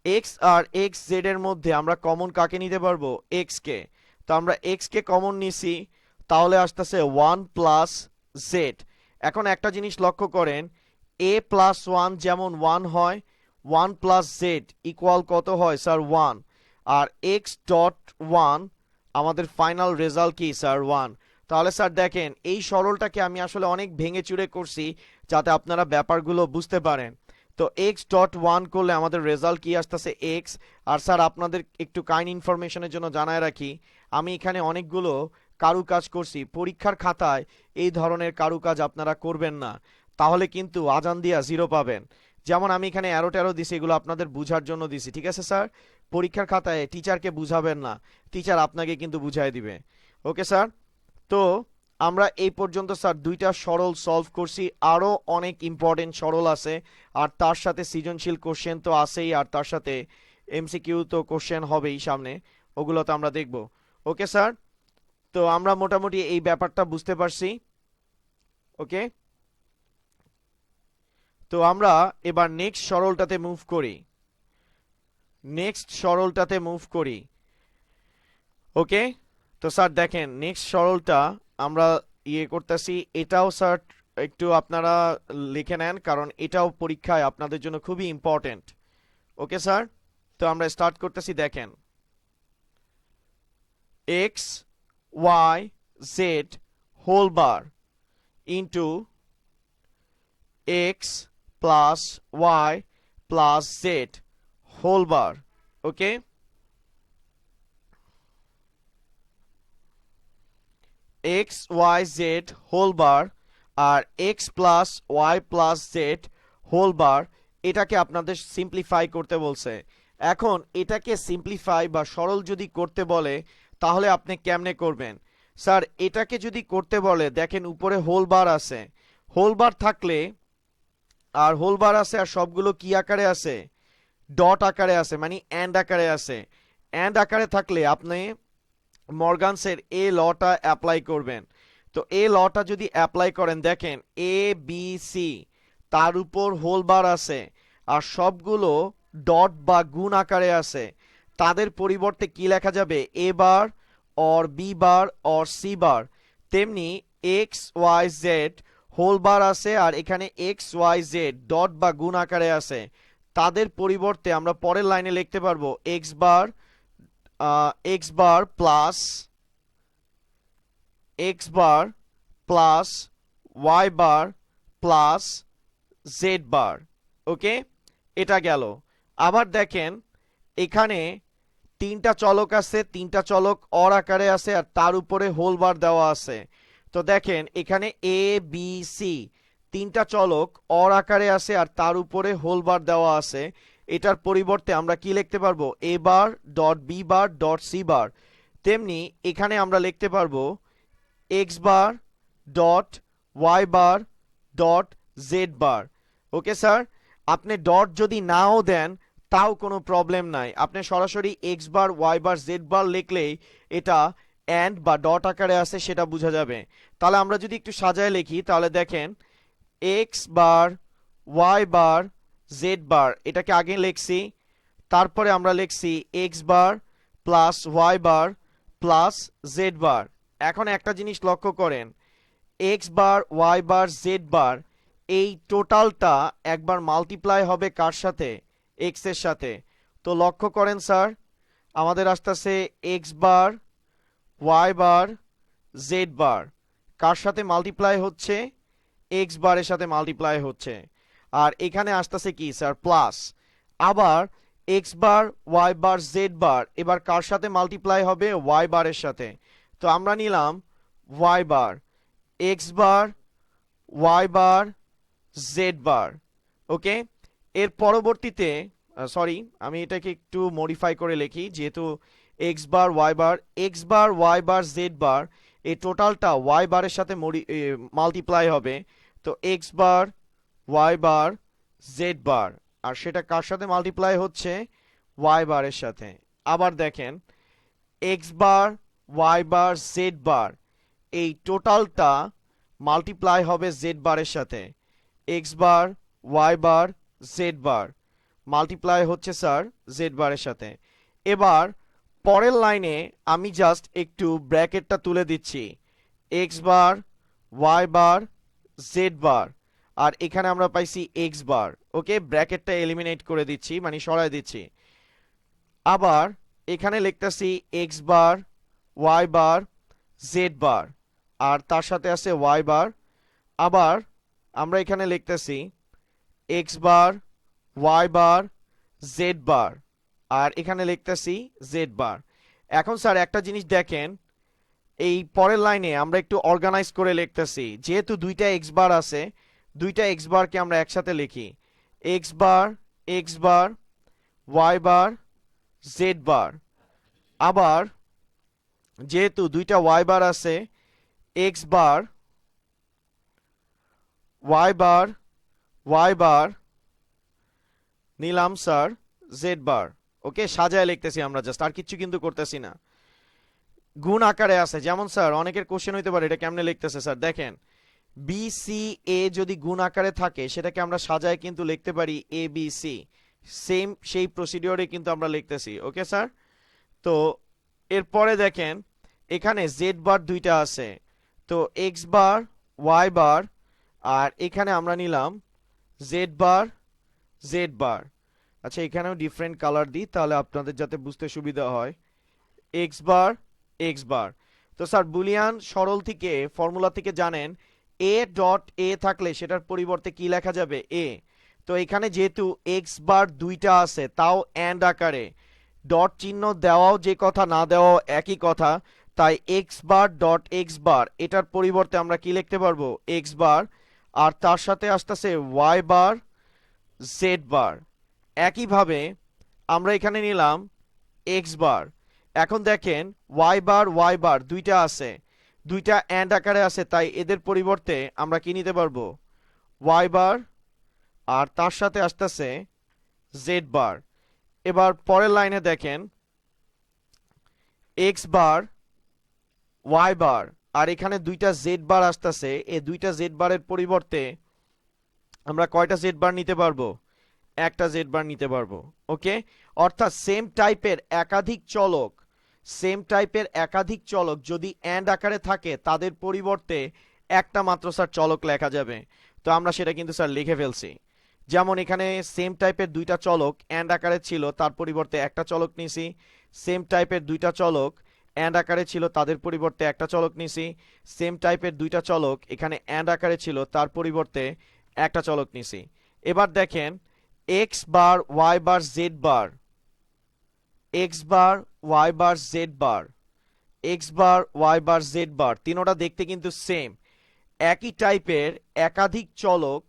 এক্স আর এক্স জেড এর মধ্যে আমরা কমন কাকে নিতে পারবো এক্স কে, তো আমরা এক্স কে কমন নিছি, তাহলে আসতেছে 1 প্লাস জেড। এখন একটা জিনিস লক্ষ্য করেন, এ প্লাস 1 যেমন 1 হয়, 1 প্লাস জেড ইকুয়াল কত হয় স্যার 1। আর এক্স ডট 1 আমাদের ফাইনাল রেজাল্ট কি স্যার 1। তাহলে স্যার দেখেন এই সরলটাকে আমি আসলে অনেক ভেঙে চুরে করছি যাতে আপনারা ব্যাপারগুলো বুঝতে পারেন। তো এক্স ডট 1 করলে আমাদের রেজাল্ট কি আসতেছে এক্স। আর স্যার আপনাদের একটু কাইন্ড ইনফরমেশনের জন্য জানায় রাখি, আমি এখানে অনেকগুলো কারুকাজ করছি, পরীক্ষার খাতায় এই ধরনের কারুকাজ আপনারা করবেন না, তাহলে কিন্তু আজান দিয়া 0 পাবেন। যেমন আমি এখানে অ্যারো ট্যারো দিছি, এগুলো আপনাদের বুঝার জন্য দিছি, ঠিক আছে স্যার। পরীক্ষার খাতায় টিচারকে বুঝাবেন না, টিচার আপনাকে কিন্তু বুঝাই দিবে। ওকে স্যার, তো আমরা এই পর্যন্ত স্যার দুইটা সরল সলভ করছি, আরো অনেক ইম্পর্টেন্ট সরল আছে, আর তার সাথে সৃজনশীল কোশ্চেন তো আছেই, আর তার সাথে এমসিকিউ তো কোশ্চেন হবেই সামনে, ওগুলো তো আমরা দেখব। ওকে স্যার, তো আমরা মোটামুটি এই ব্যাপারটা বুঝতে পারছি। ওকে, তো আমরা এবার নেক্সট সরলটাতে মুভ করি, নেক্সট সরলটাতে মুভ করি। ওকে, তো স্যার দেখেন নেক্সট সরলটা আমরা ইয়ে করতেছি, এটাও স্যার একটু আপনারা লিখে নেন, কারণ এটাও পরীক্ষায় আপনাদের জন্য খুবই ইম্পর্টেন্ট। ওকে স্যার, তো আমরা স্টার্ট করতেছি, দেখেন X Y Z whole bar into X plus Y plus Z whole bar. Okay, X Y Z whole bar আর X plus Y plus Z whole bar, এটাকে আপনাদের সিম্পলিফাই করতে বলছে। এখন এটাকে সিম্পলিফাই বা সরল যদি করতে বলে, তাহলে আপনি কেমনে করবেন স্যার। এটাকে যদি করতে বলে, দেখেন উপরে হোল বার আছে, হোল বার থাকলে আর হোল বার আছে, আর সবগুলো কি আকারে আছে ডট আকারে আছে, মানে অ্যান্ড আকারে আছে। অ্যান্ড আকারে থাকলে আপনি মর্গানসের এ লটা অ্যাপ্লাই করবেন। তো এ লটা যদি অ্যাপ্লাই করেন, দেখেন এ বি সি তার উপর হোল বার আছে, আর সবগুলো ডট বা গুণ আকারে আছে, তাদের পরিবর্তে কি লেখা যাবে এ বার or b bar or c bar, তেমনি x y z whole bar আছে আর এখানে এক্স ওয়াই জেড ডট বা গুণ আকারে আছে, তাদের পরিবর্তে আমরা পরের লাইনে লিখতে পারবো এক্স বার প্লাস ওয়াই বার প্লাস জেড বার। ওকে, এটা গেল। আবার দেখেন এখানে তিনটা চলক আছে, তিনটা চলক অর আকারে আছে আর তার উপরে হোল বার দেওয়া আছে। তো দেখেন এখানে এ বি সি তিনটা চলক অর আকারে আছে আর তার উপরে হোল বার দেওয়া আছে। এটার পরিবর্তে আমরা কি লিখতে পারবো, A bar dot B bar dot C bar. তেমনি এখানে আমরা লিখতে পারবো X bar dot Y bar dot Z bar. Okay sir, আপনি ডট যদি নাও দেন তাও কোনো প্রবলেম নাই, আপনি সরাসরি X bar Y bar Z bar লিখলেই এটা অ্যান্ড বা ডট আকারে আছে সেটা বোঝা যাবে। তাহলে আমরা যদি একটু সাজায় লিখি তাহলে দেখেন x bar Y bar Z বার, এটাকে আগে লিখছি, তারপরে আমরা লিখছি এক্স বার প্লাস ওয়াই বার প্লাস জেড বার। এখন একটা জিনিস লক্ষ্য করেন, x bar Y bar Z বার এই টোটালটা একবার মাল্টিপ্লাই হবে কার সাথে, এক্স এর সাথে। তো লক্ষ্য করেন স্যার, আমাদের আসতেছে x bar Y bar Z বার কার সাথে মাল্টিপ্লাই হচ্ছে, এক্স বারের সাথে মাল্টিপ্লাই হচ্ছে। আর এখানে আসতেছে কি স্যার, প্লাস। আবার x bar Y bar Z বার এবার কার সাথে মাল্টিপ্লাই হবে, ওয়াই বারের সাথে। তো আমরা নিলাম y bar, x bar Y bar Z bar. ওকে, এর পরবর্তীতে সরি আমি এটাকে একটু মডিফাই করে লিখি, যেহেতু x bar Y bar Z বার এই টোটালটা ওয়াই বারের সাথে মাল্টিপ্লাই হবে। তো x bar Y bar Z বার, আর সেটা কার সাথে মাল্টিপ্লাই হচ্ছে, ওয়াই বারের সাথে। আবার দেখেন x bar Y bar Z বার এই টোটালটা মাল্টিপ্লাই হবে জেড বারের সাথে, x bar Y bar Z বার মাল্টিপ্লাই হচ্ছে স্যার জেড বারের সাথে। এবার পরের লাইনে আমি জাস্ট একটু ব্র্যাকেটটা তুলে দিচ্ছি, x bar Y bar Z বার আর এখানে আমরা পাইছি এক্স বার। ওকে, ব্র্যাকেটটা এলিমিনেট করে দিচ্ছি, মানে সরাই দিচ্ছি। আবার এখানে লিখতেছি x bar Y bar Z বার আর তার সাথে আছে ওয়াই বার। আবার আমরা এখানে লিখতেছি x bar Y bar Z বার আর এখানে লিখতেছি জেড বার। এখন স্যার একটা জিনিস দেখেন, এই পরের লাইনে আমরা একটু অর্গানাইজ করে লিখতেছি, যেহেতু দুইটা এক্স বার আছে দুইটা এক্স বারকে আমরা একসাথে লিখি, x bar Y bar Z বার। আবার যেহেতু দুইটা ওয়াই বার আছে, এক্স বার ওয়াই বার নিলাম স্যার জেড বার। ওকে, সাজায় লিখতেছি আমরা জাস্ট, আর কিছু কিন্তু করতেছি না। গুণ আকারে আছে, যেমন স্যার অনেকের কোশ্চেন হইতে পারে এটা কেমনে লিখতেছে স্যার, দেখেন বি সি এ যদি গুণ আকারে থাকে সেটাকে আমরা সাজায় কিন্তু লিখতে পারি এ বি সি, সেম সেই প্রসিডিওরে কিন্তু আমরা লিখতেছি। ওকে স্যার, তো এরপরে দেখেন এখানে জেড বার দুইটা আছে, তো এক্স বার ওয়াই বার আর এখানে আমরা নিলাম জেড বার। আচ্ছা, এখানেও ডিফারেন্ট কালার দিই তাহলে আপনাদের যাতে বুঝতে সুবিধা হয়, এক্স বার। তো স্যার বুলিয়ান সরল থেকে ফর্মুলা থেকে জানেন এ ডট এ থাকলে সেটার পরিবর্তে কি লেখা যাবে, এ। তো এখানে যেহেতু এক্স বার দুইটা আছে তাও অ্যান্ড আকারে, ডট চিহ্ন দেওয়াও যে কথা না দেওয়াও একই কথা, তাই x bar dot x bar এটার পরিবর্তে আমরা কি লিখতে পারবো, এক্স বার আর তার সাথে আসতেছে ওয়াই বার জেড বার। একইভাবে আমরা এখানে নিলাম এক্স বার। এখন দেখেন ওয়াই বার দুইটা আছে, দুইটা অ্যান্ড আকারে আছে, তাই এদের পরিবর্তে আমরা কি নিতে পারবো, ওয়াই বার আর তার সাথে আসতেছে জেড বার। এবার পরের লাইনে দেখেন এক্স বার ওয়াই বার আর এখানে দুইটা জেড বার আসতেছে, এই দুইটা জেড বারের পরিবর্তে আমরা কয়টা জেড বার নিতে পারবো, একটা জেড বার নিতে পারবো। ওকে, অর্থাৎ সেম টাইপের একাধিক চলক সেম টাইপের একাধিক চলক যদি অ্যান্ড আকারে থাকে তাদের পরিবর্তে একটা মাত্র স্যার চলক লেখা যাবে। তো আমরা সেটা কিন্তু স্যার লিখে ফেলছি। যেমন এখানে সেম টাইপের দুইটা চলক অ্যান্ড আকারে ছিল, তার পরিবর্তে একটা চলক নিছি। সেম টাইপের দুইটা চলক অ্যান্ড আকারে ছিল, তাদের পরিবর্তে একটা চলক নিছি। সেম টাইপের দুইটা চলক এখানে অ্যান্ড আকারে ছিল, তার পরিবর্তে একটা চলক নিছি। এবার দেখেন x bar Y bar Z বার, x bar Y bar Z বার, x bar Y bar Z বার তিনোটা দেখতে কিন্তু সেম। একই টাইপের একাধিক চলক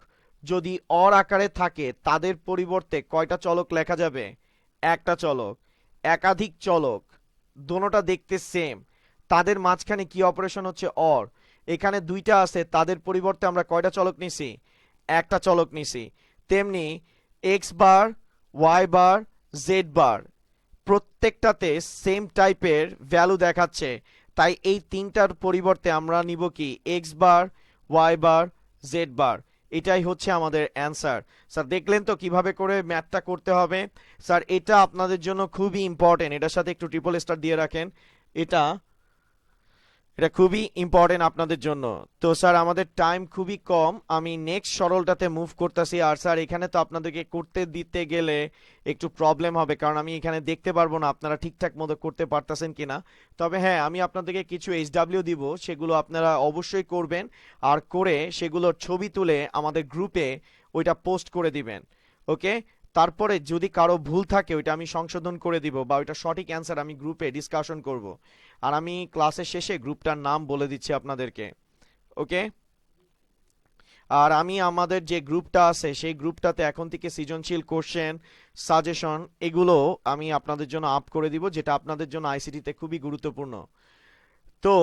যদি অর আকারে থাকে তাদের পরিবর্তে কয়টা চলক লেখা যাবে? একটা চলক। একাধিক চলক দোনোটা দেখতে সেম, তাদের মাঝখানে কি অপারেশন হচ্ছে? অর। এখানে দুইটা আছে, তাদের পরিবর্তে আমরা কয়টা চলক নিছি? একটা চলক নিছি। তেমনি x bar Y bar Z বার প্রত্যেকটাতে সেম টাইপের ভ্যালু দেখাচ্ছে, তাই এই তিনটার পরিবর্তে আমরা নিব কি? X bar Y bar Z বার। এটাই হচ্ছে আমাদের অ্যান্সার। স্যার দেখলেন তো কিভাবে করে ম্যাথটা করতে হবে? স্যার এটা আপনাদের জন্য খুবই ইম্পর্টেন্ট, এটার সাথে একটু ট্রিপল স্টার দিয়ে রাখেন। এটা এটা খুবই ইম্পর্টেন্ট আপনাদের জন্য। তো স্যার আমাদের টাইম খুবই কম, আমি নেক্সট সরলটাতে মুভ করতেছি। আর স্যার এখানে তো আপনাদেরকে করতে দিতে গেলে একটু প্রবলেম হবে, কারণ আমি এখানে দেখতে পারবো না আপনারা ঠিকঠাক মতো করতে পারতেছেন কিনা। তবে হ্যাঁ, আমি আপনাদেরকে কিছু এইচডাব্লিউ দিব, সেগুলো আপনারা অবশ্যই করবেন, আর করে সেগুলোর ছবি তুলে আমাদের গ্রুপে ওইটা পোস্ট করে দিবেন। ওকে, তারপরে যদি কারো ভুল থাকে ওইটা আমি সংশোধন করে দিব, বা ওইটা সঠিক অ্যান্সার আমি গ্রুপে ডিসকাশন করব। আর আমি ক্লাসের শেষে গ্রুপটার নাম বলে দিচ্ছি আপনাদেরকে। ওকে, আর আমি আমাদের যে গ্রুপটা আছে সেই গ্রুপটাতে এখন থেকে সৃজনশীল কোশ্চেন, সাজেশন এগুলো আমি আপনাদের জন্য আপ করে দিব, যেটা আপনাদের জন্য আইসিটিতে খুবই গুরুত্বপূর্ণ। তো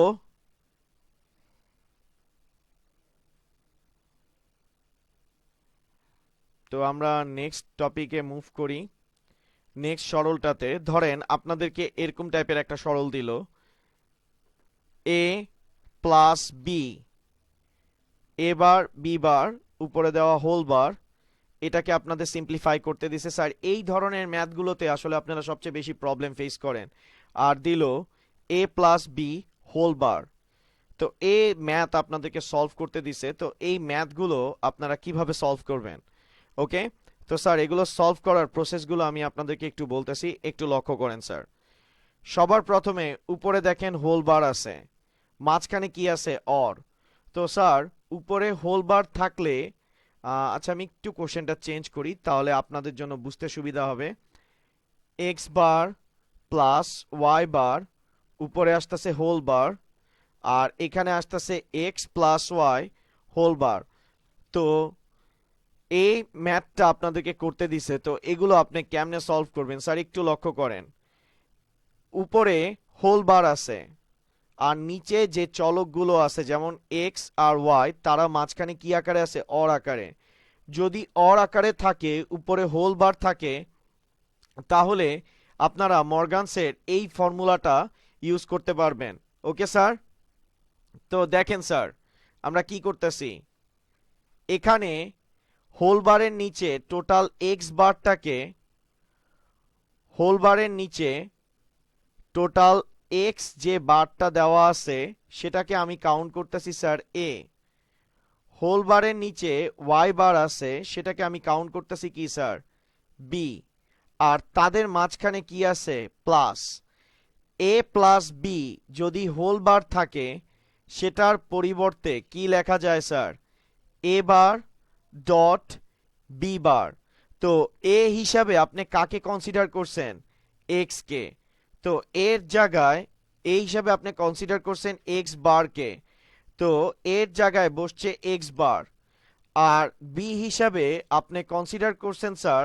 তো আমরা নেক্সট টপিকে মুভ করি। নেক্সট সরলটাতে ধরেন আপনাদেরকে এরকম টাইপের একটা সরল দিল, এ plus B, A bar B বার উপরে দেওয়া হোল বার, এটাকে আপনাদের সিম্পলিফাই করতে দিছে। স্যার এই ধরনের ম্যাথগুলোতে আসলে আপনারা সবচেয়ে বেশি প্রবলেম ফেস করেন। আর দিল এ প্লাস বি হোল বার, তো এ ম্যাথ আপনাদেরকে সলভ করতে দিছে। তো এই ম্যাথগুলো আপনারা কিভাবে সলভ করবেন? ওকে, তো স্যার এগুলো সলভ করার প্রসেসগুলো আমি আপনাদেরকে একটু বলতেছি, একটু লক্ষ্য করেন স্যার। সবার প্রথমে উপরে দেখেন হোল বার আছে, মাঝখানে কি আছে? অর। তো স্যার উপরে হোল বার থাকলে আচ্ছা আমি একটু কোশ্চেনটা চেঞ্জ করি, তাহলে আপনাদের জন্য বুঝতে সুবিধা হবে। X bar plus Y bar উপরে আসতেছে হোল বার, আর এখানে আসতেছে X plus Y whole bar. তো এই ম্যাথটা আপনাদেরকে করতে দিছে, তো এগুলো আপনি কেমনে সলভ করবেন? স্যার একটু লক্ষ্য করেন, উপরে হোল বার আছে আর নিচে যে চলকগুলো আছে যেমন এক্স আর ওয়াই, তারা মাঝখানে কি আকারে আছে? অর আকারে। যদি অর আকারে থাকে, উপরে হোল বার থাকে, তাহলে আপনারা মর্গানসের এই ফর্মুলাটা ইউজ করতে পারবেন। ওকে স্যার, তো দেখেন স্যার আমরা কি করতেছি, এখানে হোল বারের নিচে টোটাল এক্স বারটাকে, হোল বারের নিচে টোটাল এক্স যে বারটা দেওয়া আছে সেটাকে আমি কাউন্ট করতেছি স্যার এ। হোল বারের নিচে ওয়াই বার আছে, সেটাকে আমি কাউন্ট করতেছি কি স্যার? বি। আর তাদের মাঝখানে কি আছে? প্লাস। এ প্লাস বি যদি হোল বার থাকে সেটার পরিবর্তে কি লেখা যায় স্যার? এ বার ডট বি বার। তো এ হিসাবে আপনি কাকে কনসিডার করছেন? এক্স কে। তো এর জায়গায় এ হিসাবে আপনি কনসিডার করছেন এক্স বারকে, তো এর জায়গায় বসছে এক্স বার। আর বি হিসাবে আপনি কনসিডার করছেন স্যার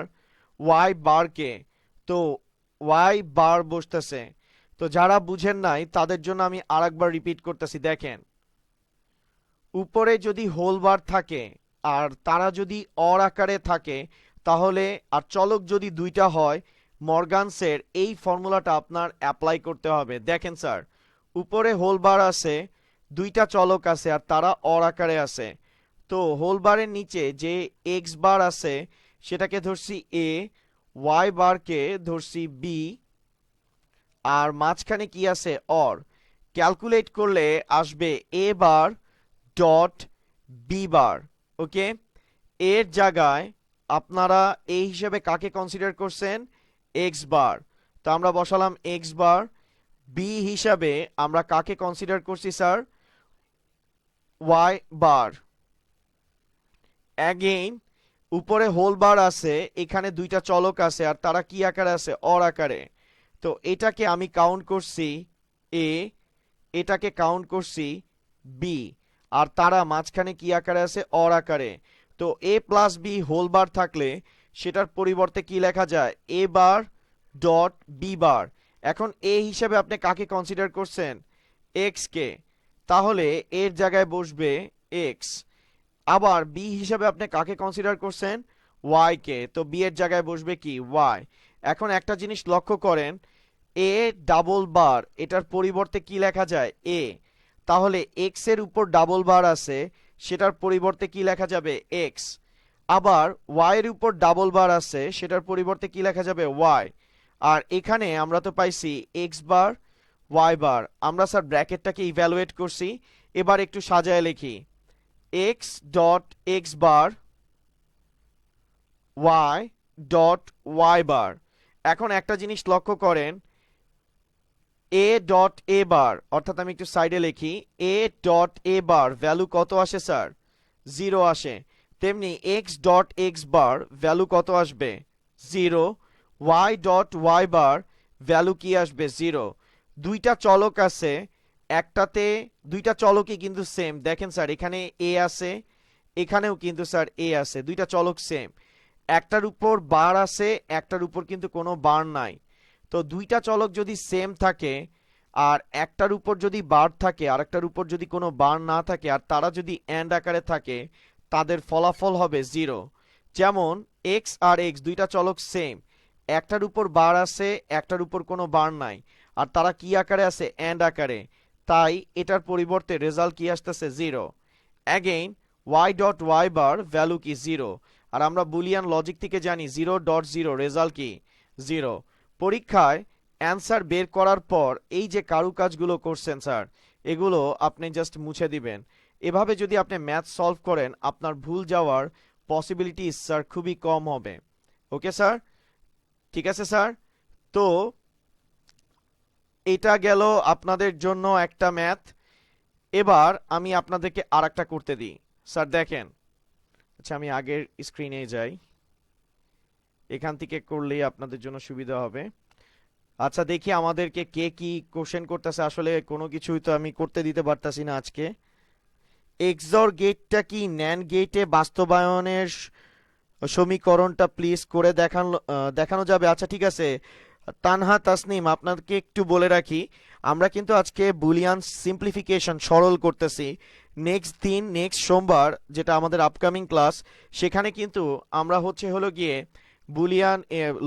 ওয়াই বারকে, তো ওয়াই বার বসতেছে। তো যারা বুঝেন নাই তাদের জন্য আমি আরেকবার রিপিট করতেছি, দেখেন উপরে যদি হোল বার থাকে আর তারা যদি অর আকারে থাকে, তাহলে আর চলক যদি দুইটা হয়, মর্গানসের এই ফর্মুলাটা আপনার অ্যাপ্লাই করতে হবে। দেখেন স্যার উপরে হোল বার আছে, দুইটা চলক আছে আর তারা অর আকারে আছে। তো হোল বারের নিচে যে এক্স বার আছে সেটাকে ধরছি এ, ওয়াই বারকে ধরছি বি, আর মাঝখানে কি আছে অর, ক্যালকুলেট করলে আসবে এ বার ডট বি বার। ওকে, এর জায়গায় আপনারা এই হিসেবে কাকে কনসিডার করছেন, এক্স বার, তো আমরা বসালাম এক্স বার। বি হিসাবে আমরা কাকে কনসিডার করছি স্যার, ওয়াই বার। অ্যাগেইন উপরে হোল বার আছে, এখানে দুইটা চলক আছে আর তারা কি আকারে আছে, অর আকারে। তো এটাকে আমি কাউন্ট করছি এ, এটাকে কাউন্ট করছি বি, আর তারা মাঝখানে কি আকারে আছে, অর আকারে। তো A plus B whole bar থাকলে সেটার পরিবর্তে কি লেখা যায়, A bar dot B bar. এখন এ হিসেবে আপনি কাকে কনসিডার করছেন, এক্স কে, তাহলে এর জায়গায় বসবে এক্স। আবার বি হিসেবে আপনি কাকে কনসিডার করছেন, ওয়াই কে, তো বি এর জায়গায় বসবে কি, ওয়াই। এখন একটা জিনিস লক্ষ্য করেন, এ ডাবল বার এটার পরিবর্তে কি লেখা যায়, এ, তাহলে এক্স এর উপর ডাবল বার আছে, সেটার পরিবর্তে কি লেখা যাবে, এক্স। আবার ওয়াই এর উপর ডাবল বার আছে, সেটার পরিবর্তে কি লেখা যাবে, ওয়াই। আর এখানে আমরা তো পাইছি এক্স বার ওয়াই বার, আমরা স্যার ব্র্যাকেটটাকে ইভ্যালুয়েট করছি। এবার একটু সাজায় লিখি, x dot x bar Y dot Y বার। এখন একটা জিনিস লক্ষ্য করেন, এ ডট এ বার, অর্থাৎ আমি একটু সাইডে লিখি, এ ডট এ বার ভ্যালু কত আসে স্যার, 0 আসে। তেমনি x dot x bar value কত আসবে, 0। ওয়াই ডট ওয়াই বার ভ্যালু কি আসবে, 0। দুইটা চলক আছে, একটাতে দুইটা চলকই কিন্তু সেম, দেখেন স্যার এখানে এ আছে, এখানেও কিন্তু স্যার এ আছে, দুইটা চলক সেম। একটার উপর বার আছে, একটার উপর কিন্তু কোনো বার নাই। তো দুইটা চলক যদি সেম থাকে আর একটার উপর যদি বার থাকে আর একটার উপর যদি কোনো বার না থাকে আর তারা যদি এন্ড আকারে থাকে, তাদের ফলাফল হবে 0। যেমন এক্স আর এক্স দুইটা চলক সেম, একটার উপর বার আছে, একটার উপর কোনো বার নাই, আর তারা কি আকারে আছে, এন্ড আকারে, তাই এটার পরিবর্তে রেজাল্ট কি আসতেছে, 0। অ্যাগেইন ওয়াই ডট ওয়াই বার ভ্যালু কি, 0। আর আমরা বুলিয়ান লজিক থেকে জানি 0.0 রেজাল্ট কি, 0। পরীক্ষায় অ্যান্সার বের করার পর এই যে কারুকাজগুলো করছেন স্যার, এগুলো আপনি জাস্ট মুছে দিবেন। এভাবে যদি আপনি ম্যাথ সলভ করেন, আপনার ভুল যাওয়ার পসিবিলিটি স্যার খুবই কম হবে। ওকে স্যার, ঠিক আছে স্যার। তো এটা গেল আপনাদের জন্য একটা ম্যাথ। এবার আমি আপনাদেরকে আর একটা করতে দিই। স্যার দেখেন, আচ্ছা আমি আগের স্ক্রিনে যাই, এখান থেকে করলেই আপনাদের জন্য সুবিধা হবে। আচ্ছা দেখি আমাদেরকে কে কি কোশ্চেন করতেছে, আসলে কোনো কিছুই তো আমি করতে দিতে পারতাছি না আজকে। এক্সর গেটটা কি ন্যান্ড গেটে বাস্তবায়নের সমীকরণটা প্লিজ করে দেখানো যাবে। আচ্ছা ঠিক আছে তানহা তাসনিম, আপনাকে একটু বলে রাখি, আমরা কিন্তু আজকে বুলিয়ান সিম্পলিফিকেশন সরল করতেছি। নেক্সট দিন, নেক্সট সোমবার যেটা আমাদের আপকামিং ক্লাস, সেখানে কিন্তু আমরা হলো গিয়ে Boolean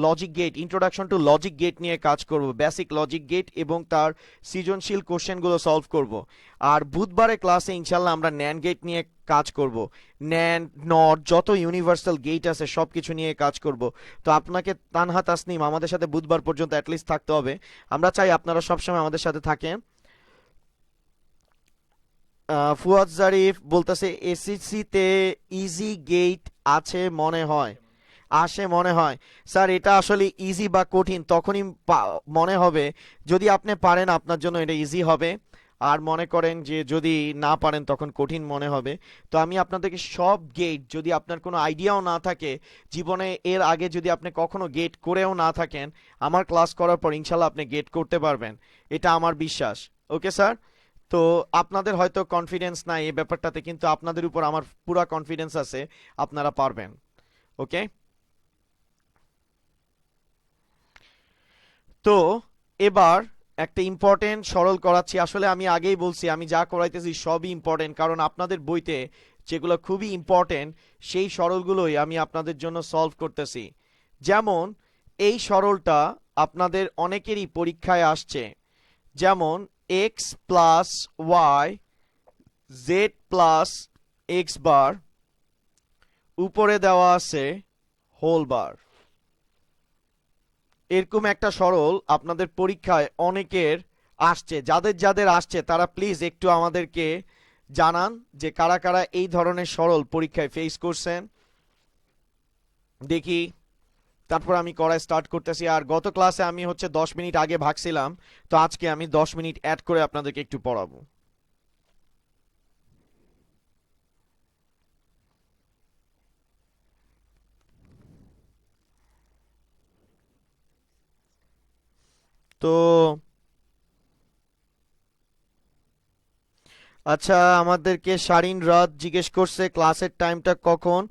logic gate, introduction to logic gate নিয়ে কাজ করব, বেসিক লজিক গেট এবং তার সৃজনশীল কোশ্চেনগুলো সলভ করব। আর বুধবারের ক্লাসে ইনশাল্লাহ আমরা ন্যান্ড গেট নিয়ে কাজ করব, ন্যান্ড নট যত ইউনিভার্সাল গেট আছে সব কিছু নিয়ে কাজ করব। তো আপনাকে তানহা তাসনিম আমাদের সাথে বুধবার পর্যন্ত অ্যাটলিস্ট থাকতে হবে, আমরা চাই আপনারা সবসময় আমাদের সাথে থাকেন। ফুয়াদ জারিফ বলতেছে এসএসসি তে ইজি গেট আছে মনে হয়, আসে মনে হয়। স্যার এটা আসলে ইজি বা কঠিন তখনই মনে হবে, যদি আপনি পারেন আপনার জন্য এটা ইজি হবে, আর মনে করেন যে যদি না পারেন তখন কঠিন মনে হবে। তো আমি আপনাদেরকে সব গেট, যদি আপনার কোনো আইডিয়াও না থাকে জীবনে এর আগে, যদি আপনি কখনো গেট করেও না থাকেন, আমার ক্লাস করার পর ইনশাল্লাহ আপনি গেট করতে পারবেন, এটা আমার বিশ্বাস। ওকে স্যার, তো আপনাদের হয়তো কনফিডেন্স নাই এই ব্যাপারটাতে, কিন্তু আপনাদের উপর আমার পুরা কনফিডেন্স আছে, আপনারা পারবেন। ওকে, তো এবার একটা ইম্পর্টেন্ট সরল করাচ্ছি। আসলে আমি আগেই বলছি আমি যা করাইতেছি সবই ইম্পর্টেন্ট, কারণ আপনাদের বইতে যেগুলো খুবই ইম্পর্টেন্ট সেই সরলগুলোই আমি আপনাদের জন্য সলভ করতেছি। যেমন এই সরলটা আপনাদের অনেকেরই পরীক্ষায় আসছে, যেমন X plus Y Z plus X bar, উপরে দেওয়া আছে হোল বার। এরকম একটা সরল আপনাদের পরীক্ষায় অনেকের আসছে, যাদের যাদের আসছে তারা প্লিজ একটু আমাদেরকে জানান যে কারা কারা এই ধরনের সরল পরীক্ষায় ফেস করছেন দেখি। তারপর আমি করায় স্টার্ট করতেছি। আর গত ক্লাসে আমি হচ্ছে 10 মিনিট আগে ভাগছিলাম, তো আজকে আমি 10 মিনিট অ্যাড করে আপনাদেরকে একটু পড়াবো। তো আচ্ছা, আমাদেরকে শারিন রাত জিজ্ঞেস করছে ক্লাসের টাইমটা কখন।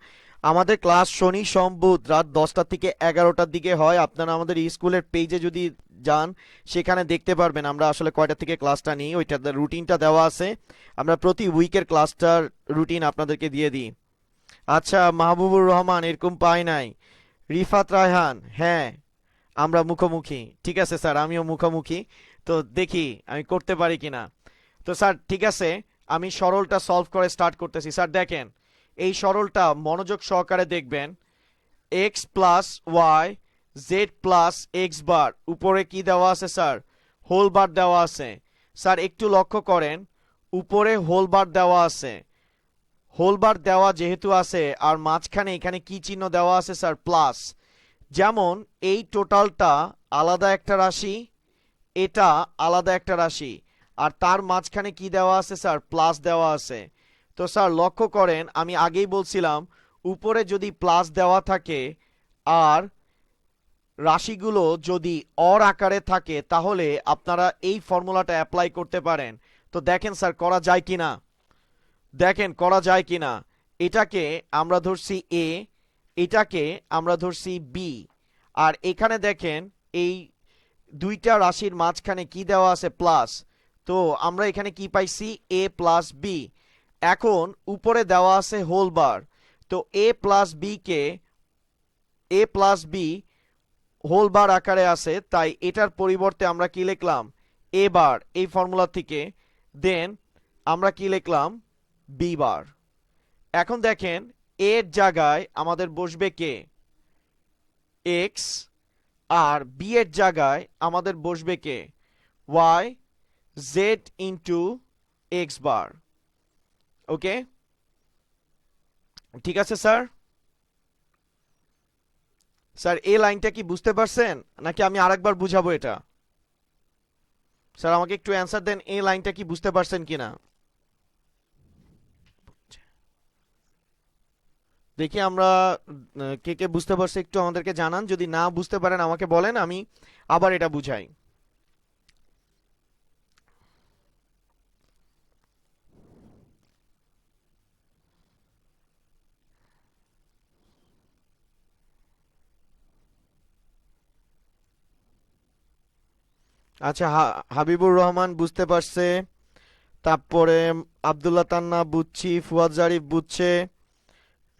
আমাদের ক্লাস শনি সোম বুধ রাত 10টা থেকে 11টার দিকে হয়। আপনারা আমাদের স্কুলের পেজে যদি যান সেখানে দেখতে পারবেন আমরা আসলে কয়টা থেকে ক্লাসটা নিই, ওইটার রুটিনটা দেওয়া আছে। আমরা প্রতি উইকের ক্লাসটার রুটিন আপনাদেরকে দিয়ে দিই। আচ্ছা, মাহবুবুর রহমান এরকম পাই নাই। রিফাত রায়হান, হ্যাঁ আমরা মুখোমুখি। ঠিক আছে স্যার, আমিও মুখোমুখি। তো দেখি আমি করতে পারি কিনা। তো স্যার ঠিক আছে, আমি সরলটা সলভ করে স্টার্ট করতেছি। স্যার দেখেন, এই সরলটা মনোযোগ সহকারে দেখবেন। X plus Y Z plus X bar, উপরে কি দেওয়া আছে স্যার? হোল বার দেওয়া আছে। স্যার একটু লক্ষ্য করেন, উপরে হোল বার দেওয়া আছে। হোল বার দেওয়া যেহেতু আছে, আর মাঝখানে এখানে কি চিহ্ন দেওয়া আছে স্যার? প্লাস। যেমন এই টোটালটা আলাদা একটা রাশি, এটা আলাদা একটা রাশি, আর তার মাঝখানে কি দেওয়া আছে স্যার? প্লাস দেওয়া আছে। তো স্যার লক্ষ্য করেন, আমি আগেই বলছিলাম উপরে যদি প্লাস দেওয়া থাকে আর রাশিগুলো যদি অর আকারে থাকে তাহলে আপনারা এই ফর্মুলাটা অ্যাপ্লাই করতে পারেন। তো দেখেন স্যার করা যায় কিনা, দেখেন করা যায় কিনা। এটাকে আমরা ধরছি এ, এটাকে আমরা ধরছি বি, আর এখানে দেখেন এই দুইটা রাশির মাঝখানে কি দেওয়া আছে? প্লাস। তো আমরা এখানে কি পাইছি? এ প্লাস বি। এখন উপরে দেওয়া আছে হোল বার, তো A plus B K, A plus B whole বার আকারে আছে, তাই এটার পরিবর্তে আমরা কি লিখলাম? এ বার, এই ফর্মুলা থেকে। দেন আমরা কি লিখলাম? B bar. এখন দেখেন এর জায়গায় আমাদের বসবে কে? এক্স। আর বি এর জায়গায় আমাদের বসবে কে? Y. Z into x bar. ওকে, ঠিক আছে স্যার। স্যার এই লাইনটা কি বুঝতে পারছেন, নাকি আমি আরেকবার বুঝাবো এটা? স্যার আমাকে একটু অ্যান্সার দেন, এই লাইনটা কি বুঝতে পারছেন কিনা। দেখি আমরা কে কে বুঝতে পারছে একটু আমাদেরকে জানান। যদি না বুঝতে পারেন আমাকে বলেন, আমি আবার এটা বুঝাই। আচ্ছা, হাবিবুর রহমান বুঝতে পারছে। তারপরে আব্দুল্লাহ তান্না বুঝছি, ফুয়াদ জারিফ বুঝছে,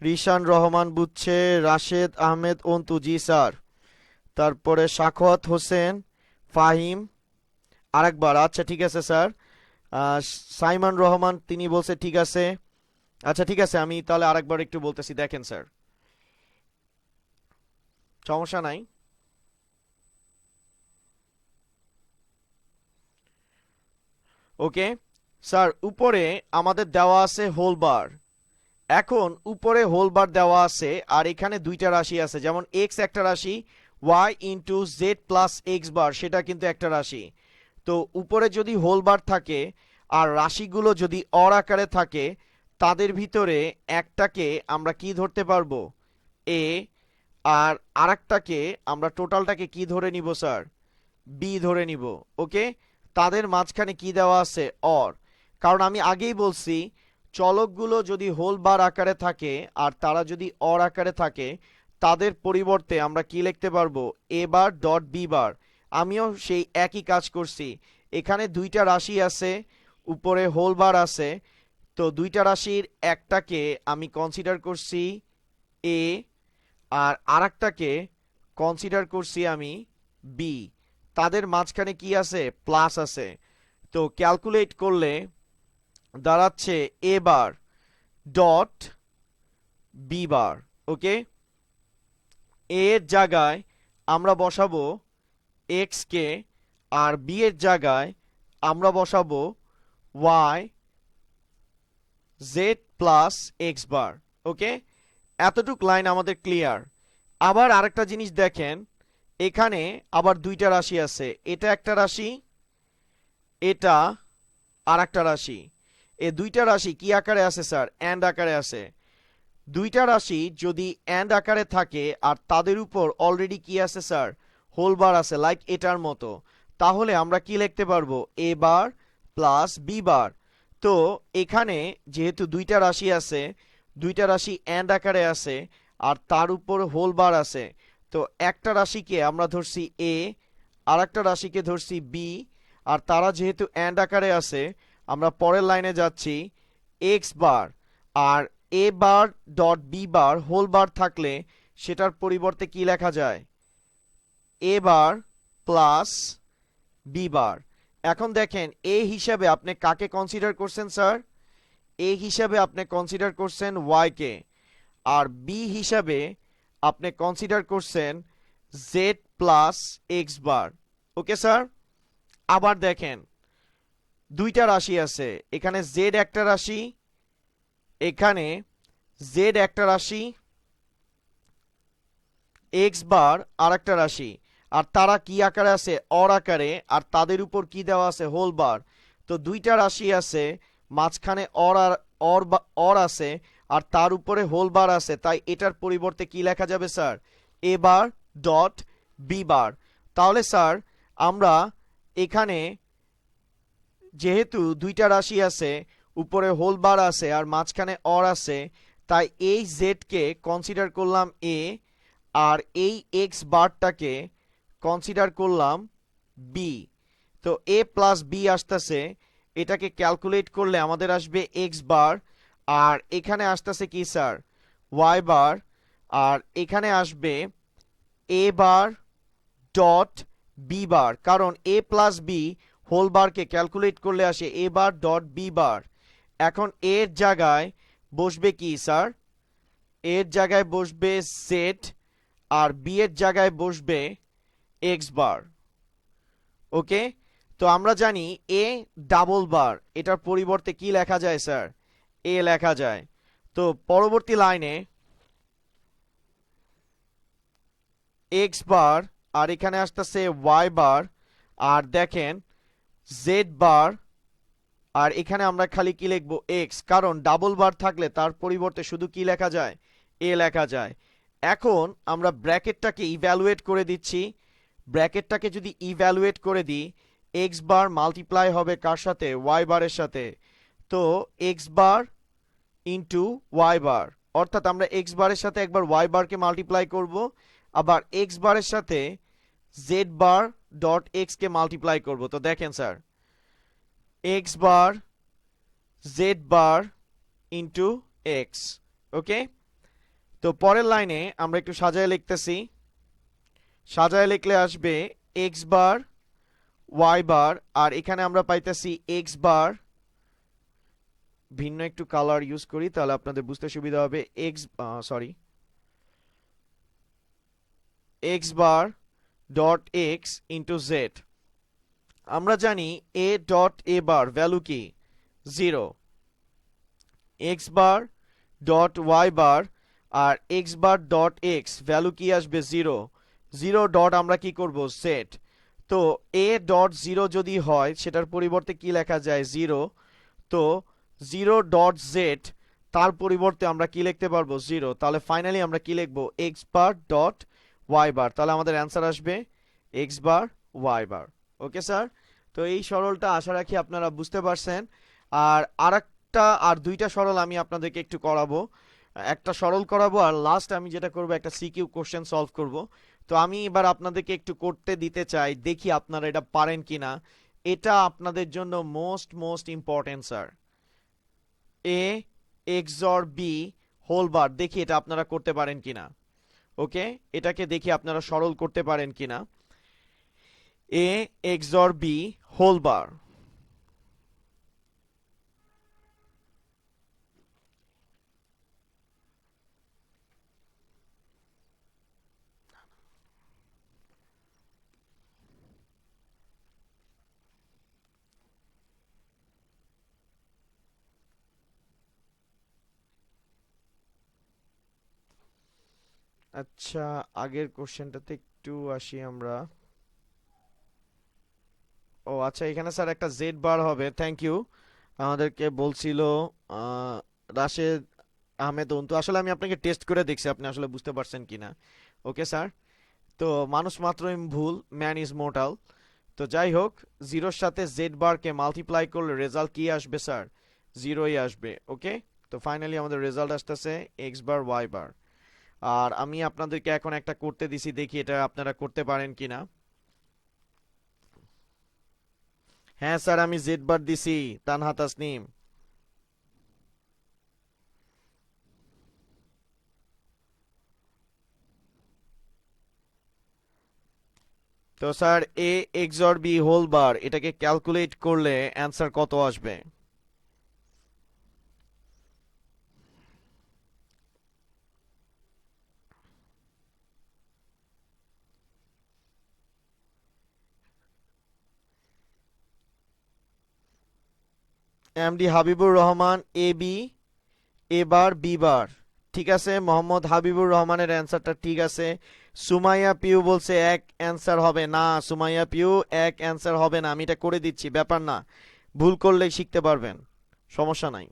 রিশান রহমান বুঝছে, রাশেদ আহমেদ অন্তু জি স্যার। তারপরে সাখাওয়াত হোসেন, ফাহিম আরেকবার, আচ্ছা ঠিক আছে স্যার। সাইমান রহমান তিনি বলছে ঠিক আছে। আচ্ছা ঠিক আছে, আমি তাহলে আরেকবার একটু বলতেছি, দেখেন স্যার, সমস্যা নাই। ওকে স্যার, উপরে আমাদের দেওয়া আছে হোল বার। এখন উপরে হোল বার দেওয়া আছে আর এখানে দুইটা রাশি আছে, যেমন এক্স একটা রাশি, Y into Z plus X bar সেটা কিন্তু একটা রাশি। তো উপরে যদি হোল বার থাকে আর রাশিগুলো যদি অর আকারে থাকে, তাদের ভিতরে একটাকে আমরা কি ধরতে পারবো? এ। আর আরেকটাকে আমরা টোটালটাকে কি ধরে নিব স্যার? বি ধরে নিব। ওকে, তাদের মাঝখানে কি দেওয়া আছে? অর। কারণ আমি আগেই বলছি চলকগুলো যদি হোল বার আকারে থাকে আর তারা যদি অর আকারে থাকে, তাদের পরিবর্তে আমরা কি লিখতে পারবো? এ বার ডট বি বার। আমিও সেই একই কাজ করছি। এখানে দুইটা রাশি আছে, উপরে হোল বার আছে, তো দুইটা রাশির একটাকে আমি কনসিডার করছি এ, আর আরেকটাকে কনসিডার করছি আমি বি। তাদের মাঝখানে কি আছে? প্লাস আছে। তো ক্যালকুলেট করলে দাঁড়াচ্ছে এ বার ডট বি বার। ওকে, এর জায়গায় আমরা বসাবো এক্স কে, আর বি এর জায়গায় আমরা বসাবো ওয়াই জেড প্লাস এক্স বার। ওকে, এতটুক লাইন আমাদের ক্লিয়ার। আবার আরেকটা জিনিস দেখেন, এখানে আবার দুইটা রাশি আছে, এটা একটা রাশি, এটা আর একটা রাশি। এই দুইটা রাশি কি আকারে আছে স্যার? অ্যান্ড আকারে আছে। দুইটা রাশি যদি অ্যান্ড আকারে থাকে আর তাদের উপর অলরেডি কি আছে স্যার? হোল বার আছে, লাইক এটার মতো, তাহলে আমরা কি লিখতে পারবো? এ বার প্লাস বি বার। তো এখানে যেহেতু দুইটা রাশি আছে, দুইটা রাশি অ্যান্ড আকারে আছে আর তার উপর হোল বার আছে, তো একটা রাশিকে আমরা ধরছি এ, আর একটা রাশিকে ধরছি বি, আর তারা যেহেতু অ্যান্ড আকারে আছে, আমরা পরের লাইনে যাচ্ছি এক্স বার। আর A bar dot B bar whole bar থাকলে সেটার পরিবর্তে কি লেখা যায়? A bar plus B bar. এখন দেখেন এ হিসাবে আপনি কাকে কনসিডার করছেন স্যার? এ হিসাবে আপনি কনসিডার করছেন ওয়াই কে, আর বি হিসাবে আপনি কনসিডার করছেন জেড প্লাস এক্স বার। ওকে স্যার, আবার দেখেন দুইটা রাশি আছে, এখানে জেড একটা রাশি, এখানে জেড একটা রাশি, এক্স বার আর একটা রাশি, আর তারা কি আকারে আছে? অর আকারে, আর তাদের উপর কি দেওয়া আছে? Whole bar. তো দুইটা রাশি আছে, মাঝখানে অর আর অর আছে, আর তার উপরে হোল বার আছে, তাই এটার পরিবর্তে কি লেখা যাবে স্যার? এ বার ডট বি বার। তাহলে স্যার আমরা এখানে যেহেতু দুইটা রাশি আছে, উপরে হোল বার আছে আর মাঝখানে অর আছে, তাই এই জেড কে কনসিডার করলাম এ, আর এই এক্স বারটাকে কনসিডার করলাম বি। তো এ প্লাস বি আসতেছে, এটাকে ক্যালকুলেট করলে আমাদের আসবে এক্স বার, আর এখানে আসতেছে কি স্যার? ওয়াই বার, আর এখানে আসবে এ বার ডট বি বার, কারণ এ প্লাস বি হোল বারকে ক্যালকুলেট করলে আসে এ বার ডট বি বার। এখন এর জায়গায় বসবে কি স্যার? এর জায়গায় বসবে জেড, আর বি এর জায়গায় বসবে এক্স বার। ওকে, তো আমরা জানি এ ডাবল বার, এটার পরিবর্তে কি লেখা যায় স্যার? এ লেখা যায়। তো পরবর্তী লাইনে এক্স বার, আর এখানে আসতেছে ওয়াই বার, আর দেখেন জেড বার, আর এখানে আমরা খালি কি লিখবো? এক্স, কারণ ডাবল বার থাকলে তার পরিবর্তে শুধু কি লেখা যায়? এ লেখা যায়। এখন আমরা ব্র্যাকেটটাকে ইভ্যালুয়েট করে দিচ্ছি। ব্র্যাকেটটাকে যদি ইভ্যালুয়েট করে দিই, এক্স বার মাল্টিপ্লাই হবে কার সাথে? ওয়াই বারের সাথে। তো x bar into y bar, অর্থাৎ আমরা এক্স বারের সাথে একবার ওয়াই বারকে মাল্টিপ্লাই করব, আবার এক্স বারের সাথে জেড বার ডট এক্স কে মাল্টিপ্লাই করব। তো দেখেন স্যার, এক্স বার জেড বার ইন্টু এক্স। ওকে, তো পরের লাইনে আমরা একটু সাজায় লিখতেছি। সাজায় লিখলে আসবে এক্স বার ওয়াই বার, আর এখানে আমরা পাইতেছি এক্স বার, ভিন্ন একটু কালার ইউজ করি তাহলে আপনাদের বুঝতে সুবিধা হবে। X X bar dot X into Z. আমরা জানি A dot A bar value কি? 0। X bar dot Y bar আর X bar dot X value কি আসবে? 0। 0 ডট আমরা কি করব? সেট। তো এ ডট 0 যদি হয় সেটার পরিবর্তে কি লেখা যায়? 0। তো 0 ডট জেড, তার পরিবর্তে আমরা কি লিখতে পারবো? 0। তাহলে ফাইনালি আমরা কি লিখবো? এক্স বার ডট ওয়াই বার। তাহলে আমাদের অ্যান্সার আসবে এক্স বার ওয়াই বার। ওকে স্যার, তো এই সরলটা আশা রাখি আপনারা বুঝতে পারছেন। আর আরেকটা আর দুইটা সরল আমি আপনাদেরকে একটু করাবো। একটা সরল করাবো আর লাস্ট আমি যেটা করব একটা সিকিউ কোশ্চেন সলভ করব। তো আমি এবার আপনাদেরকে একটু করতে দিতে চাই, দেখি আপনারা এটা পারেন কিনা। এটা আপনাদের জন্য মোস্ট ইম্পর্টেন্ট স্যার। এ এক্সর বি হোল বার, দেখি এটা আপনারা করতে পারেন কিনা। ওকে, এটাকে দেখি আপনারা সরল করতে পারেন কিনা। এ এক্সর বি হোল বার। আচ্ছা, আগের কোশ্চেনটাতে একটু আসি আমরা। ও আচ্ছা, এখানে স্যার একটা জেড বার হবে, থ্যাংক ইউ। আমাদেরকে বলছিল আহ, রাশেদ আহমেদ অন্তু। আসলে আমি আপনাকে টেস্ট করে দেখছি আপনি আসলে বুঝতে পারছেন কিনা। Okay sir. তো মানুষ মাত্রই ভুল, ম্যান ইজ মোর্টাল। তো যাই হোক, জিরোর সাথে জেড বারকে মাল্টিপ্লাই করলে রেজাল্ট কি আসবে স্যার? জিরোই আসবে। ওকে। তো ফাইনালি আমাদের রেজাল্ট আসতেছে এক্স বার ওয়াই বার। আর আমি আপনাদেরকে এখন একটা করতে দিছি, দেখি এটা আপনারা করতে পারেন কিনা। হ্যাঁ স্যার, আমি জেড বার দিছি, তানহা তাসনিম। তো sir A XOR B whole bar এটাকে ক্যালকুলেট করলে অ্যান্সার কত আসবে? MD Habibur Rahman, A B, A bar B bar. ঠিক আছে, মোহাম্মদ হাবিবুর রহমানের অ্যান্সারটা ঠিক আছে। সুমাইয়া পিউ বলছে এক অ্যান্সার হবে না। সুমাইয়া পিউ, এক অ্যান্সার হবে না, আমি এটা করে দিচ্ছি, ব্যাপার না। ভুল করলেই শিখতে পারবেন, সমস্যা নাই।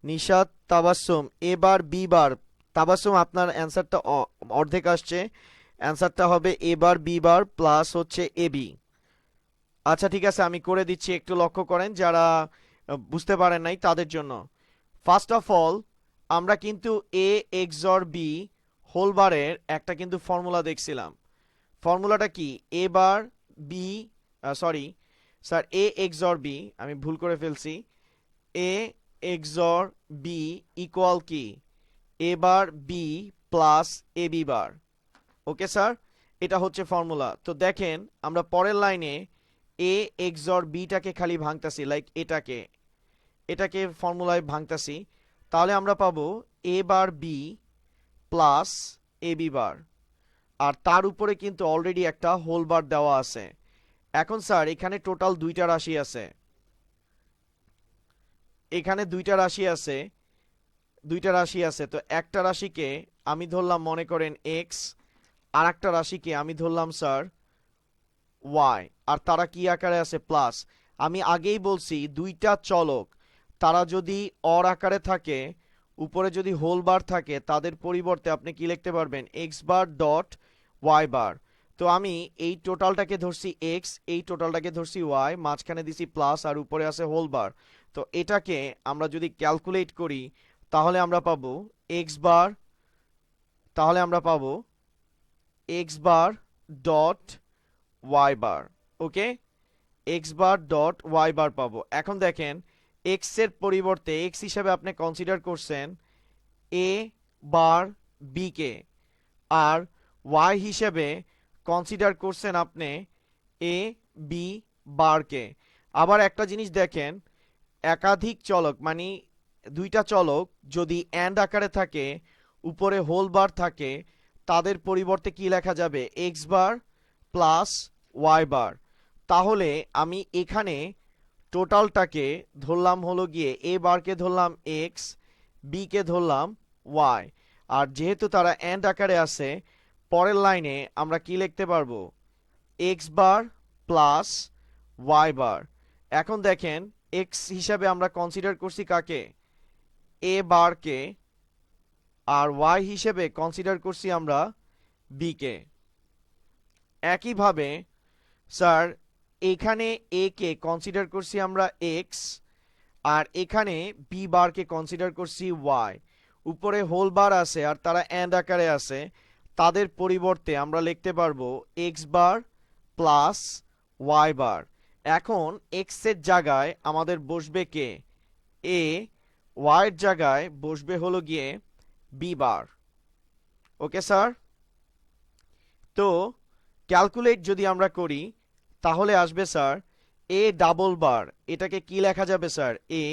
নিশাত তাবাসসুম, এ বার বি বার। তাবাসসুম, আপনার অ্যান্সারটা অর্ধেক আসছে। অ্যান্সারটা হবে এ বার বি বার প্লাস হচ্ছে এ বি। আচ্ছা ঠিক আছে, আমি করে দিচ্ছি, একটু লক্ষ্য করেন যারা বুঝতে পারেন নাই তাদের জন্য। ফার্স্ট অফ অল, আমরা কিন্তু এ এক্সর বি হোল বারের একটা কিন্তু ফর্মুলা দেখছিলাম। ফর্মুলাটা কি? A bar B, sorry sir, A XOR B, আমি ভুল করে ফেলছি। এ এক্সর বি ইকুয়াল কি? A bar B plus A B bar. Okay sir, এটা হচ্ছে ফর্মুলা। তো দেখেন, আমরা পরের লাইনে এ এক্সর বিটাকে খালি ভাঙতাছি, লাইক এটাকে এটাকে ফর্মুলায় ভাঙতাছি। তাহলে আমরা পাবো এ bar B plus A B bar. আর তার উপরে কিন্তু অলরেডি একটা হোল বার দেওয়া আছে। এখন স্যার এখানে টোটাল দুইটা রাশি আছে, এখানে দুইটা রাশি আছে। তো একটা রাশিকে আমি ধরলাম মনে করেন এক্স, আর একটা রাশিকে আমি ধরলাম স্যার ওয়াই। আর তারা কি আকারে আছে? প্লাস। আমি আগেই বলছি দুইটা চলক তারা যদি অর আকারে থাকে, উপরে যদি হোল বার থাকে, তাদের পরিবর্তে আপনি কি লিখতে পারবেন? এক্স বার ডট ওয়াই বার। তো আমি এই টোটালটাকে ধরছি এক্স, এই টোটালটাকে ধরছি ওয়াই, মাঝখানে দিছি প্লাস, আর উপরে আছে হোল বার। তো এটাকে আমরা যদি ক্যালকুলেট করি, তাহলে আমরা পাবো এক্স বার, তাহলে আমরা পাবো এক্স বার ডট ওয়াই বার। Okay, x bar dot Y বার পাবো। এখন দেখেন, এক্স এর পরিবর্তে এক্স হিসাবে আপনি কনসিডার করছেন এ বার বি কে, আর ওয়াই হিসেবে কনসিডার করছেন আপনি এ বি বারকে। আবার একটা জিনিস দেখেন, একাধিক চলক মানে দুইটা চলক যদি অ্যান্ড আকারে থাকে, উপরে হোল বার থাকে, তাদের পরিবর্তে কি লেখা যাবে? এক্স বার প্লাস ওয়াই বার। তাহলে আমি এখানে টোটালটাকে ধরলাম হলো গিয়ে এ বারকে ধরলাম এক্স, বি কে ধরলাম ওয়াই। আর যেহেতু তারা অ্যান্ড আকারে আছে, পরের লাইনে আমরা কি লিখতে পারবো? এক্স বার প্লাস ওয়াই বার। এখন দেখেন, এক্স হিসাবে আমরা কনসিডার করছি কাকে? এ বারকে। আর ওয়াই হিসেবে কনসিডার করছি আমরা বি কে। একইভাবে স্যার, এখানে এ কে কনসিডার করছি আমরা এক্স, আর এখানে বি বারকে কনসিডার করছি ওয়াই। উপরে হোল বার আছে আর তারা অ্যান্ড আকারে আছে, তাদের পরিবর্তে আমরা লিখতে পারবো এক্স বার প্লাস ওয়াই বার। এখন এক্স এর জায়গায় আমাদের বসবে কে? এ। ওয়াই এর জায়গায় বসবে হলো গিয়ে বি বার। Okay sir. তো ক্যালকুলেট যদি আমরা করি, তাহলে আসবে স্যার এ ডাবল বার, এটাকে কি লেখা যাবে স্যার? এ।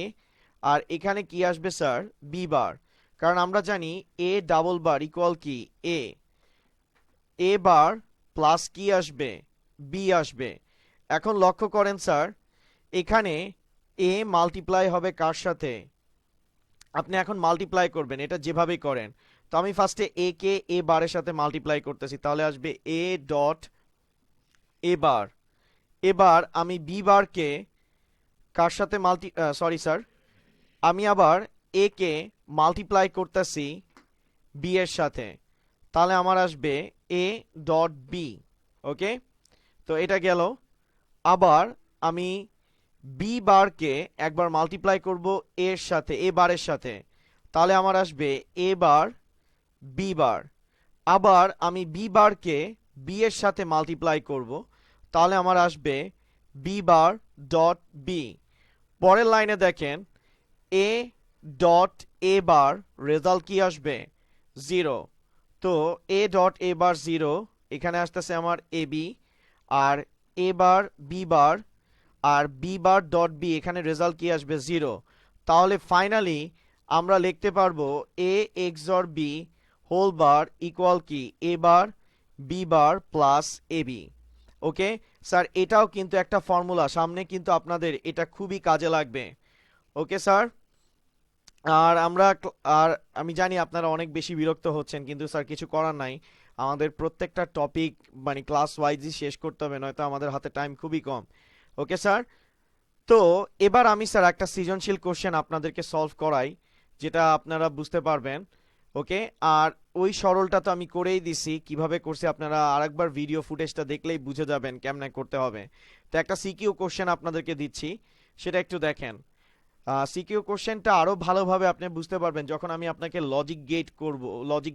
আর এখানে কি আসবে স্যার? বি বার। কারণ আমরা জানি এ ডাবল বার ইকুয়াল কি? এ। এ বার প্লাস কি আসবে? বি আসবে। এখন লক্ষ্য করেন স্যার, এখানে এ মাল্টিপ্লাই হবে কার সাথে? আপনি এখন মাল্টিপ্লাই করবেন, এটা যেভাবেই করেন। তো আমি ফার্স্টে এ কে এ বারের সাথে মাল্টিপ্লাই করতেছি, তাহলে আসবে এ ডট এ বার। এবার আমি বি বারকে কার সাথে সরি স্যার, আমি আবার এ কে মাল্টিপ্লাই করতেছি বি এর সাথে, তাহলে আমার আসবে এ ডট বি। ওকে, তো এটা গেল। আবার আমি বি বারকে একবার মাল্টিপ্লাই করব এর সাথে, এ বারের সাথে, তাহলে আমার আসবে এ বার বি বার। আবার আমি বি বারকে বি এর সাথে মাল্টিপ্লাই করব, তাহলে আমার আসবে বি বার ডট বি। পরের লাইনে দেখেন এ ডট এ বার, রেজাল্ট কি আসবে? 0। তো এ ডট এ বার 0, এখানে আসতেছে আমার এ বি, আর এ বার বি বার, আর বি বার ডট বি, এখানে রেজাল্ট কি আসবে? 0। তাহলে ফাইনালি আমরা লিখতে পারবো A XOR B whole bar equal কি A bar B bar plus A B. Okay sir, এটাও কিন্তু একটা ফর্মুলা, সামনে কিন্তু আপনাদের এটা খুবই কাজে লাগবে। ওকে স্যার, আর আর আমি জানি আপনারা অনেক বেশি বিরক্ত হচ্ছেন, কিন্তু স্যার কিছু করার নাই, আমাদের প্রত্যেকটা টপিক মানে ক্লাস ওয়াইজই শেষ করতে হবে, নয়তো আমাদের হাতে টাইম খুবই কম। ওকে স্যার, তো এবার আমি স্যার একটা সৃজনশীল কোশ্চেন আপনাদেরকে সলভ করাই, যেটা আপনারা বুঝতে পারবেন। ওকে, আর ওই সরলটা তো আমি করেই দিছি, কিভাবে করছি আপনারা আরেকবার ভিডিও ফুটেজটা দেখলেই বুঝে যাবেন কেমনে করতে হবে। তো একটা সিকিউ কোশ্চেন আপনাদেরকে দিচ্ছি, সেটা একটু দেখেন। সিকিউ কোশ্চেনটা আরো ভালোভাবে আপনি বুঝতে পারবেন যখন আমি আপনাকে লজিক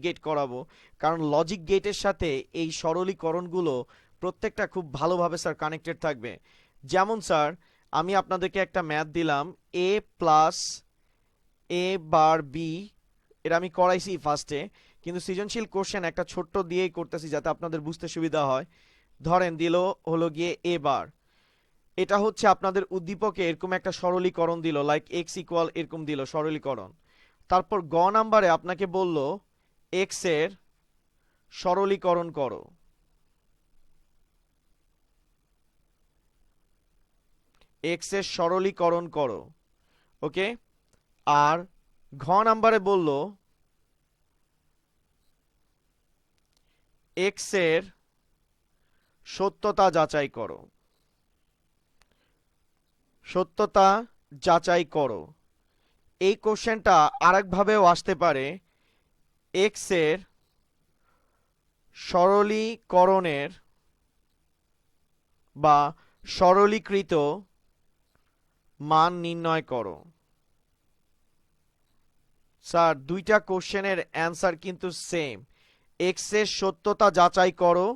গেট করাবো, কারণ লজিক গেটের সাথে এই সরলীকরণগুলো প্রত্যেকটা খুব ভালোভাবে স্যার কানেক্টেড থাকবে। যেমন স্যার, আমি আপনাদেরকে একটা ম্যাথ দিলাম এ প্লাস এ বার বি, এটা আমি করাইছি ফার্স্টে, কিন্তু সৃজনশীল কোশ্চেন একটা ছোট্ট দিয়েই করতেছি যাতে আপনাদের বুঝতে সুবিধা হয়। ধরেন দিল হলো গিয়ে এ বার, এটা হচ্ছে আপনাদের উদ্দীপকে এরকম একটা সরলীকরণ দিল, লাইক এক্স ইকুয়াল এরকম দিল সরলীকরণ। তারপর গ নাম্বারে আপনাকে বলল এক্স এর সরলীকরণ করো। এক্স এর সরলীকরণ করো। ওকে, আর ঘ নাম্বারে বলল এক্স এর সত্যতা যাচাই করো। সত্যতা যাচাই করো, এই কোশ্চেনটা আরেকভাবেও আসতে পারে, এক্স এর সরলীকরণের বা সরলীকৃত মান নির্ণয় করো। স্যার, দুইটা কোশ্চেনের অ্যান্সার কিন্তু সেম, এক্স এর সত্যতা যাচাই করো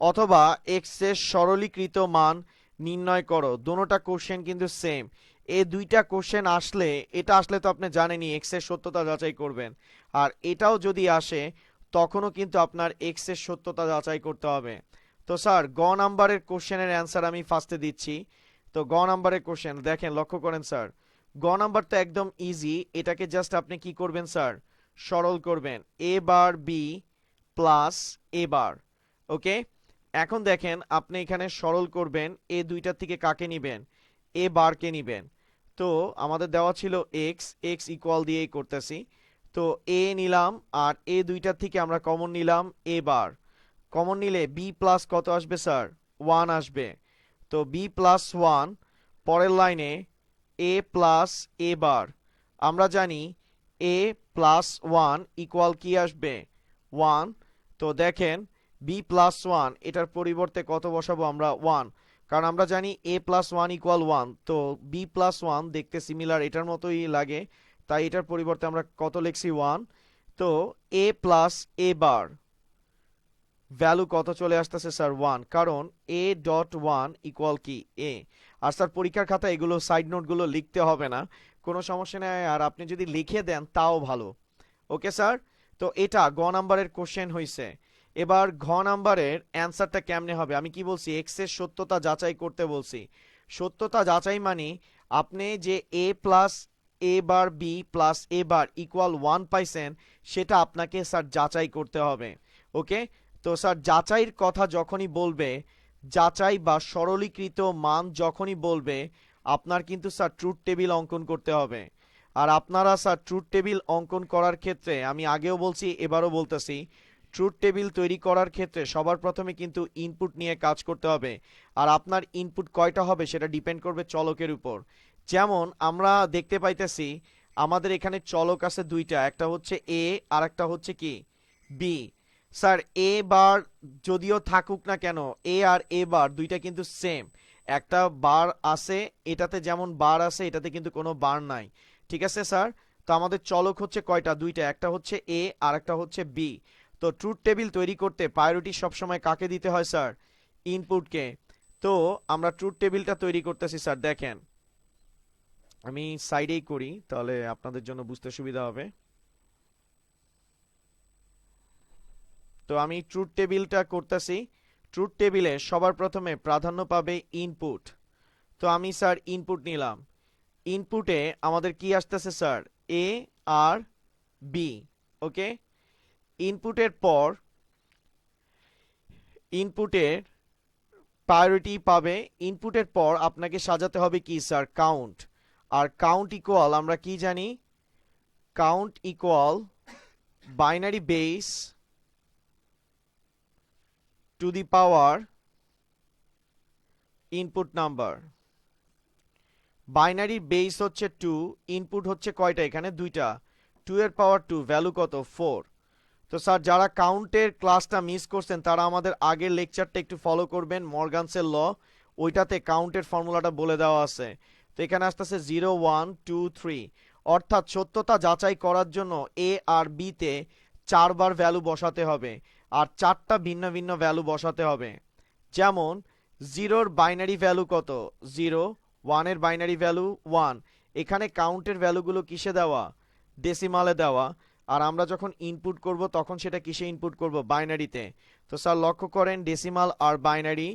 অথবা এক্স এর সরলীকৃত মান নির্ণয় করো, দোনোটা কোশ্চেন কিন্তু সেম। এই দুইটা কোশ্চেন আসলে, এটা আসলে তো আপনি জানেনই এক্স এর সত্যতা যাচাই করবেন, আর এটাও যদি আসে তখনও কিন্তু আপনার এক্স এর সত্যতা যাচাই করতে হবে। তো স্যার, গ নাম্বারের কোশ্চেনের অ্যান্সার আমি ফার্স্টে দিচ্ছি। তো গ নাম্বারের কোশ্চেন দেখেন, লক্ষ্য করেন স্যার, গ নাম্বার তো একদম ইজি, এটাকে জাস্ট আপনি কি করবেন স্যার? সরল করবেন, এ বার বি প্লাস এ বার। ওকে, এখন দেখেন আপনি এখানে সরল করবেন, এ দুইটার থেকে কাকে নিবেন? এ বারকে নিবেন। তো আমাদের দেওয়া ছিল এক্স, এক্স ইকুয়াল দিয়েই করতেছি। তো এ নিলাম, আর এ দুইটার থেকে আমরা কমন নিলাম এ বার। কমন নিলে বি প্লাস কত আসবে স্যার? 1 আসবে। তো বি প্লাস 1, পরের লাইনে এ প্লাস এ বার। আমরা জানি এ প্লাস 1 ইকুয়াল কি আসবে? 1। তো দেখেন বি প্লাস 1, এটার পরিবর্তে কত বসাবো আমরা? 1, কারণ আমরা জানি এ প্লাস 1 ইকুয়াল 1। তো বি প্লাস 1 দেখতে সিমিলার এটার মতোই লাগে, তাই এটার পরিবর্তে আমরা কত লিখছি? 1। তো A plus A bar value কত চলে আসতেছে স্যার? 1, কারণ এ ডট 1 ইকুয়াল কি এ। আর স্যার পরীক্ষার খাতা এগুলো সাইড নোটগুলো লিখতে হবে না, কোনো সমস্যা নেই, আর আপনি যদি লিখে দেন তাও ভালো। ওকে স্যার, তো এটা গ নাম্বারের কোশ্চেন হইছে। এবার ঘ নাম্বারের অ্যান্সারটা কেমনে হবে? আমি কি বলছি? এক্স এর সত্যতা যাচাই করতে বলছি। সত্যতা যাচাই মানে আপনি যে এ plus A bar B plus A bar equal 1 পাইছেন, সেটা আপনাকে স্যার যাচাই করতে হবে। ওকে, তো স্যার যাচাইয়ের কথা যখনই বলবে, যাচাই বা সরলীকৃত মান যখনই বলবে আপনার কিন্তু স্যার ট্রুথ টেবিল অঙ্কন করতে হবে। আর আপনারা স্যার ট্রুথ টেবিল অঙ্কন করার ক্ষেত্রে আমি আগেও বলছি এবারও বলতেছি, ট্রুথ টেবিল তৈরি করার ক্ষেত্রে সবার প্রথমে কিন্তু ইনপুট নিয়ে কাজ করতে হবে। আর আপনার ইনপুট কয়টা হবে সেটা ডিপেন্ড করবে চলকের উপর। যেমন আমরা দেখতে পাইতেছি আমাদের এখানে চলক আছে দুইটা, একটা হচ্ছে এ আর একটা হচ্ছে কি বি। স্যার এ বার যদিও থাকুক না কেন, এ আর এ বার দুইটা কিন্তু সেম, একটা বার আছে এটাতে, যেমন বার আছে এটাতে কিন্তু কোনো বার নাই। ঠিক আছে স্যার, তো আমাদের চলক হচ্ছে কয়টা, দুইটা, একটা হচ্ছে এ আর একটা হচ্ছে বি। তো ট্রুথ টেবিল তৈরি করতে প্রায়োরিটি সবসময় কাকে দিতে হয় স্যার, ইনপুটকে। তো আমরা ট্রুথ টেবিলটা তৈরি করতেছি স্যার, দেখেন আমি সাইডেই করি তাহলে আপনাদের জন্য বুঝতে সুবিধা হবে। তো আমি ট্রুথ টেবিলটা করতেছি। ট্রুথ টেবিলে সবার প্রথমে প্রাধান্য পাবে ইনপুট। তো আমি স্যার ইনপুট নিলাম। ইনপুটে আমাদের কি আসতেছে স্যার, এ আর বি। ওকে, ইনপুটের পর ইনপুটের প্রায়োরিটি পাবে। ইনপুটের পর আপনাকে সাজাতে হবে কি স্যার, কাউন্ট। আর কাউন্ট ইকুয়াল আমরা কি জানি, count equal binary base to the power input number. Binary base হচ্ছে 2, ইনপুট হচ্ছে কয়টা এখানে, দুইটা, 2 এর পাওয়ার 2, ভ্যালু কত 4। তো স্যার যারা কাউন্টের ক্লাসটা মিস করছেন তারা আমাদের আগের লেকচারটা একটু ফলো করবেন, মর্গানসের ল, ওইটাতে কাউন্টের ফর্মুলাটা বলে দেওয়া আছে। তো এখানে আসতেছে 0 1 2 3, অর্থাৎ সত্যতা যাচাই করার জন্য এ আর বি তে 4বার ভ্যালু বসাতে হবে আর 4টা ভিন্ন ভিন্ন ভ্যালু বসাতে হবে। যেমন 0-র বাইনারি ভ্যালু কত 0, 1-এর বাইনারি ভ্যালু 1। এখানে কাউন্টের ভ্যালুগুলো কিসে দেওয়া, ডেসিমালে দেওয়া। আর আমরা যখন ইনপুট করব তখন সেটা কিসে ইনপুট করব, বাইনারিতে। তো স্যার লক্ষ্য করেন ডেসিমাল আর বাইনারি,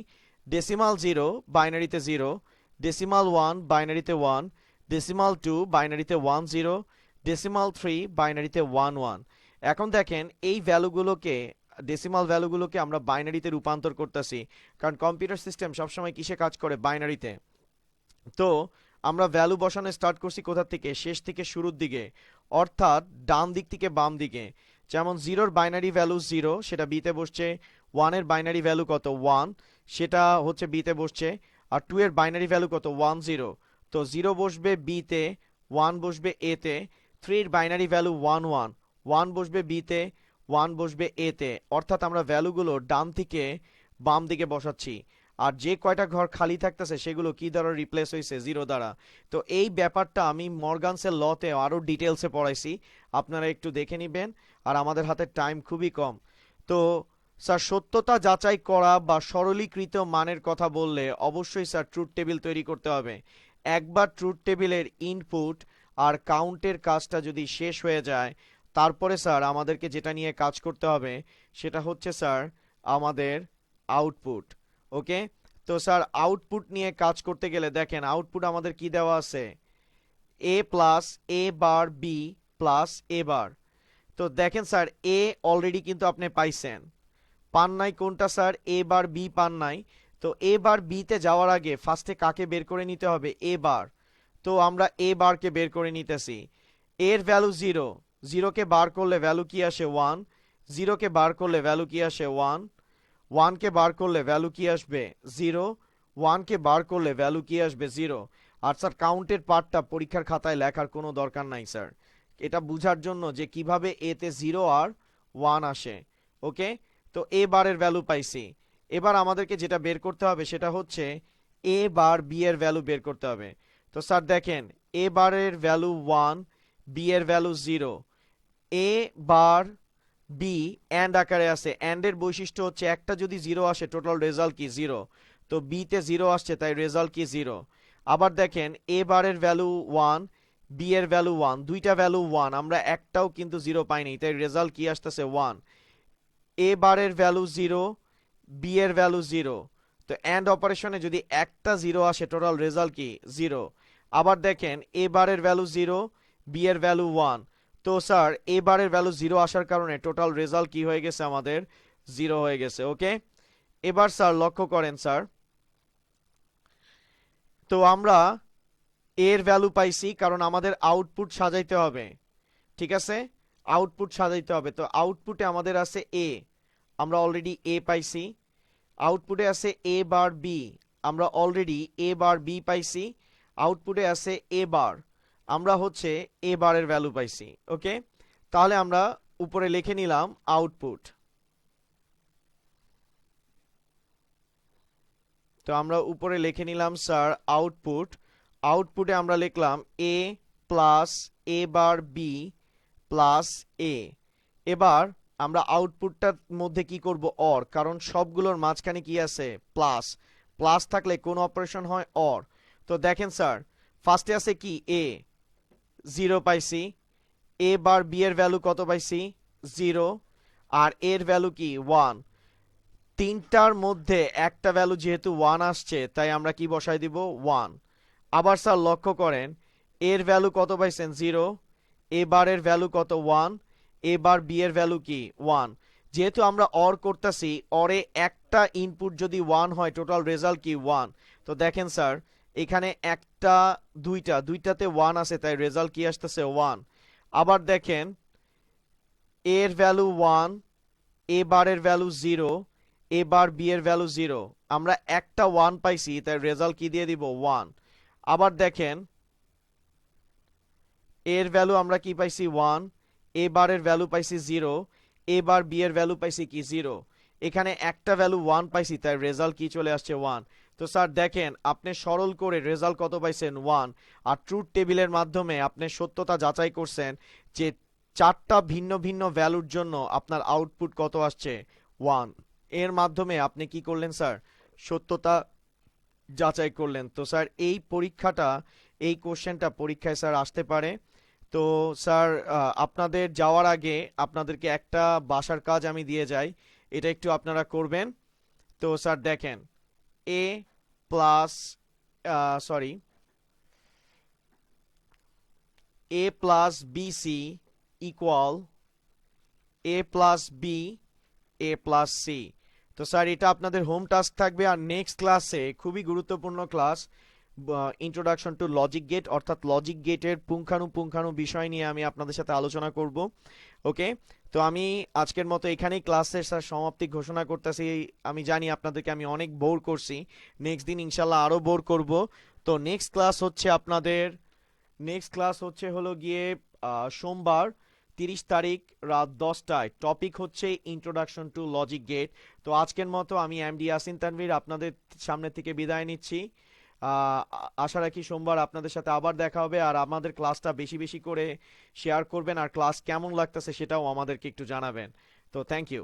ডেসিমাল 0 বাইনারিতে 0, ডেসিমাল 1 বাইনারিতে 1, ডেসিমাল 2 বাইনারিতে 1 0, ডেসিমাল 3 বাইনারিতে 1 1। এখন দেখেন এই ভ্যালুগুলোকে, ডেসিমাল ভ্যালুগুলোকে আমরা বাইনারিতে রূপান্তর করতেছি, কারণ কম্পিউটার সিস্টেম সবসময় কিসে কাজ করে, বাইনারিতে। তো আমরা ভ্যালু বসানো স্টার্ট করছি কোথা থেকে, শেষ থেকে শুরুর দিকে, অর্থাৎ ডান দিক থেকে বাম দিকে। যেমন 0-র বাইনারি ভ্যালু 0, সেটা বিতে বসছে। 1-এর বাইনারি ভ্যালু কত 1, সেটা হচ্ছে বিতে বসছে। আর 2-এর বাইনারি ভ্যালু কত 1 0, তো 0 বসবে বিতে, 1 বসবে এতে। 3-এর বাইনারি ভ্যালু 1 1, 1 বসবে বিতে, 1 বসবে এতে। অর্থাৎ আমরা ভ্যালুগুলো ডান থেকে বাম দিকে বসাচ্ছি। আর যে কয়টা ঘর খালি থাকতেছে সেগুলো কি দ্বারা রিপ্লেস হয়েছে, 0 দ্বারা। তো এই ব্যাপারটা আমি মর্গানসের লতে আরো ডিটেলসে পড়াইছি, আপনারা একটু দেখে নেবেন। আর আমাদের হাতে টাইম খুবই কম। তো স্যার সত্যতা যাচাই করা বা সরলীকৃত মানের কথা বললে অবশ্যই স্যার ট্রুথ টেবিল তৈরি করতে হবে। একবার ট্রুথ টেবিলের ইনপুট আর কাউন্টের কাজটা যদি শেষ হয়ে যায়, তারপরে স্যার আমাদেরকে যেটা নিয়ে কাজ করতে হবে সেটা হচ্ছে স্যার আমাদের আউটপুট। ওকে, তো স্যার আউটপুট নিয়ে কাজ করতে গেলে দেখেন আউটপুট আমাদের কি দেওয়া আছে, এ plus A bar B plus A বার। তো দেখেন স্যার এ অলরেডি কিন্তু আপনি পাইছেন, পান নাই কোনটা স্যার, এ বার বি পান নাই। তো এ বার বিতে যাওয়ার আগে ফার্স্টে কাকে বের করে নিতে হবে, এ বার। তো আমরা এ বারকে বের করে নিতেছি। এর ভ্যালু 0, 0কে বার করলে ভ্যালু কি আসে 1, 0কে বার করলে ভ্যালু কি আসে 1, 1কে বার করলে ভ্যালু কি আসবে 0, 1কে বার করলে ভ্যালু কি আসবে 0। আর স্যার কাউন্টের পার্টটা পরীক্ষার খাতায় লেখার কোনো দরকার নাই স্যার, এটা বুঝার জন্য যে কিভাবে এতে 0 আর 1 আসে। ওকে, তো এ বারের ভ্যালু পাইছি। এবার আমাদেরকে যেটা বের করতে হবে সেটা হচ্ছে এ বার বি এর ভ্যালু বের করতে হবে। তো স্যার দেখেন এ বারের ভ্যালু 1, বি এর value 0। A bar B and আকারে আছে, অ্যান্ড এর বৈশিষ্ট্য হচ্ছে একটা যদি 0 আসে টোটাল রেজাল্ট কি 0। তো বি তে 0 আসছে তাই রেজাল্ট কি 0। আবার দেখেন এ বারের ভ্যালু 1, বি এর ভ্যালু 1, দুইটা ভ্যালু 1, আমরা একটাও কিন্তু 0 পাইনি তাই রেজাল্ট কি আসতেছে 1। এ বারের ভ্যালু 0, বি এর ভ্যালু 0। তো অ্যান্ড অপারেশনে যদি একটা 0 আসে টোটাল রেজাল্ট কি 0। আবার দেখেন এ বারের ভ্যালু 0, বি এর ভ্যালু 1। তো স্যার এ বারের ভ্যালু 0 আসার কারণে টোটাল রেজাল্ট কি হয়ে গেছে আমাদের 0 হয়ে গেছে। ওকে, এবার স্যার লক্ষ্য করেন স্যার, তো আমরা এর ভ্যালু পাইছি কারণ আমাদের আউটপুট সাজাইতে হবে, ঠিক আছে, আউটপুট সাজাইতে হবে। তো আউটপুটে আমাদের আছে এ, আমরা অলরেডি এ পাইছি। আউটপুটে আছে এ বার বি, আমরা অলরেডি এ বার বি পাইছি। আউটপুটে আছে এ বার, আমরা হচ্ছে এ বারের ভ্যালু পাইছি। ওকে, তাহলে আমরা উপরে লিখে নিলাম আউটপুট। তো আমরা উপরে লিখে নিলাম স্যার আউটপুট। আউটপুটে আমরা লিখলাম এ plus A bar B plus এ। এবার আমরা আউটপুটটার মধ্যে কি করব, অর, কারণ সবগুলোর মাঝখানে কি আছে, প্লাস। প্লাস থাকলে কোন অপারেশন হয়, অর। তো দেখেন স্যার, ফার্স্টে আছে কি এ, 0 পাইছি। এ বার বি এর ভ্যালু কত পাইছি, 0। আর এর ভ্যালু কি, 1। তিনটার মধ্যে একটা ভ্যালু যেহেতু 1 আসছে, তাই আমরা কি বসাই দিব, 1। আবার স্যার লক্ষ্য করেন, এর ভ্যালু কত পাইছেন, 0। এ বারের ভ্যালু কত, 1। এ বার বি এর ভ্যালু কি, 1। যেহেতু আমরা অর করতেছি, অরে একটা ইনপুট যদি 1 হয়, টোটাল রেজাল্ট কি, 1। তো দেখেন স্যার, এখানে একটা, দুইটাতে 1 আছে, তাই রেজাল্ট কি আসতেছে, 1। আবার দেখেন, এর ভ্যালু 1, এ বারের ভ্যালু 0, এ বার বি এর ভ্যালু 0। আমরা একটা 1 পাইছি, তাই রেজাল্ট কি দিয়ে দিব, 1। আবার দেখেন, এর ভ্যালু আমরা কি পাইছি, 1। এ বারের ভ্যালু পাইছি 0, এ বার বি এর ভ্যালু পাইছি কি, 0। এখানে একটা ভ্যালু 1 পাইছি, তাই রেজাল্ট কি চলে আসছে, 1। তো স্যার দেখেন, আপনি সরল করে রেজাল্ট কত পাইছেন, 1। আর ট্রুথ টেবিলের মাধ্যমে আপনি সত্যতা যাচাই করছেন যে চারটা ভিন্ন ভিন্ন ভ্যালুর জন্য আপনার আউটপুট কত আসছে, 1। এর মাধ্যমে আপনি কি করলেন স্যার, সত্যতা যাচাই করলেন। তো স্যার এই পরীক্ষাটা, এই কোশ্চেনটা পরীক্ষায় স্যার আসতে পারে। তো স্যার আপনাদের যাওয়ার আগে আপনাদেরকে একটা বাসার কাজ আমি দিয়ে যাই, এটা একটু আপনারা করবেন। তো স্যার দেখেন, এ plus, sorry, A plus BC equal A plus B A plus C. তো স্যার এটা আপনাদের হোম টাস্ক থাকবে। আর নেক্সট ক্লাসে খুবই গুরুত্বপূর্ণ class, introduction to logic gate, অর্থাৎ লজিক গেটের পুঙ্খানু বিষয় নিয়ে আমি আপনাদের সাথে আলোচনা করব। ওকে, তো আমি আজকের মতো এখানেই ক্লাসের স্যার সমাপ্তি ঘোষণা করতেছি। আমি জানি আপনাদেরকে আমি অনেক বোর করছি, নেক্সট দিন ইনশাল্লাহ আরো বোর করব। তো নেক্সট ক্লাস হচ্ছে হলো গিয়ে সোমবার 30 তারিখ রাত 10টায়। টপিক হচ্ছে ইন্ট্রোডাকশন টু লজিক গেট। তো আজকের মতো আমি এমডি ইয়াসিন তানভীর আপনাদের সামনে থেকে বিদায় নিচ্ছি। আশা রাখি সোমবার আপনাদের সাথে আবার দেখা হবে। আর আমাদের ক্লাসটা বেশি বেশি করে শেয়ার করবেন, আর ক্লাস কেমন লাগতেছে সেটাও আমাদেরকে একটু জানাবেন। তো থ্যাংক ইউ।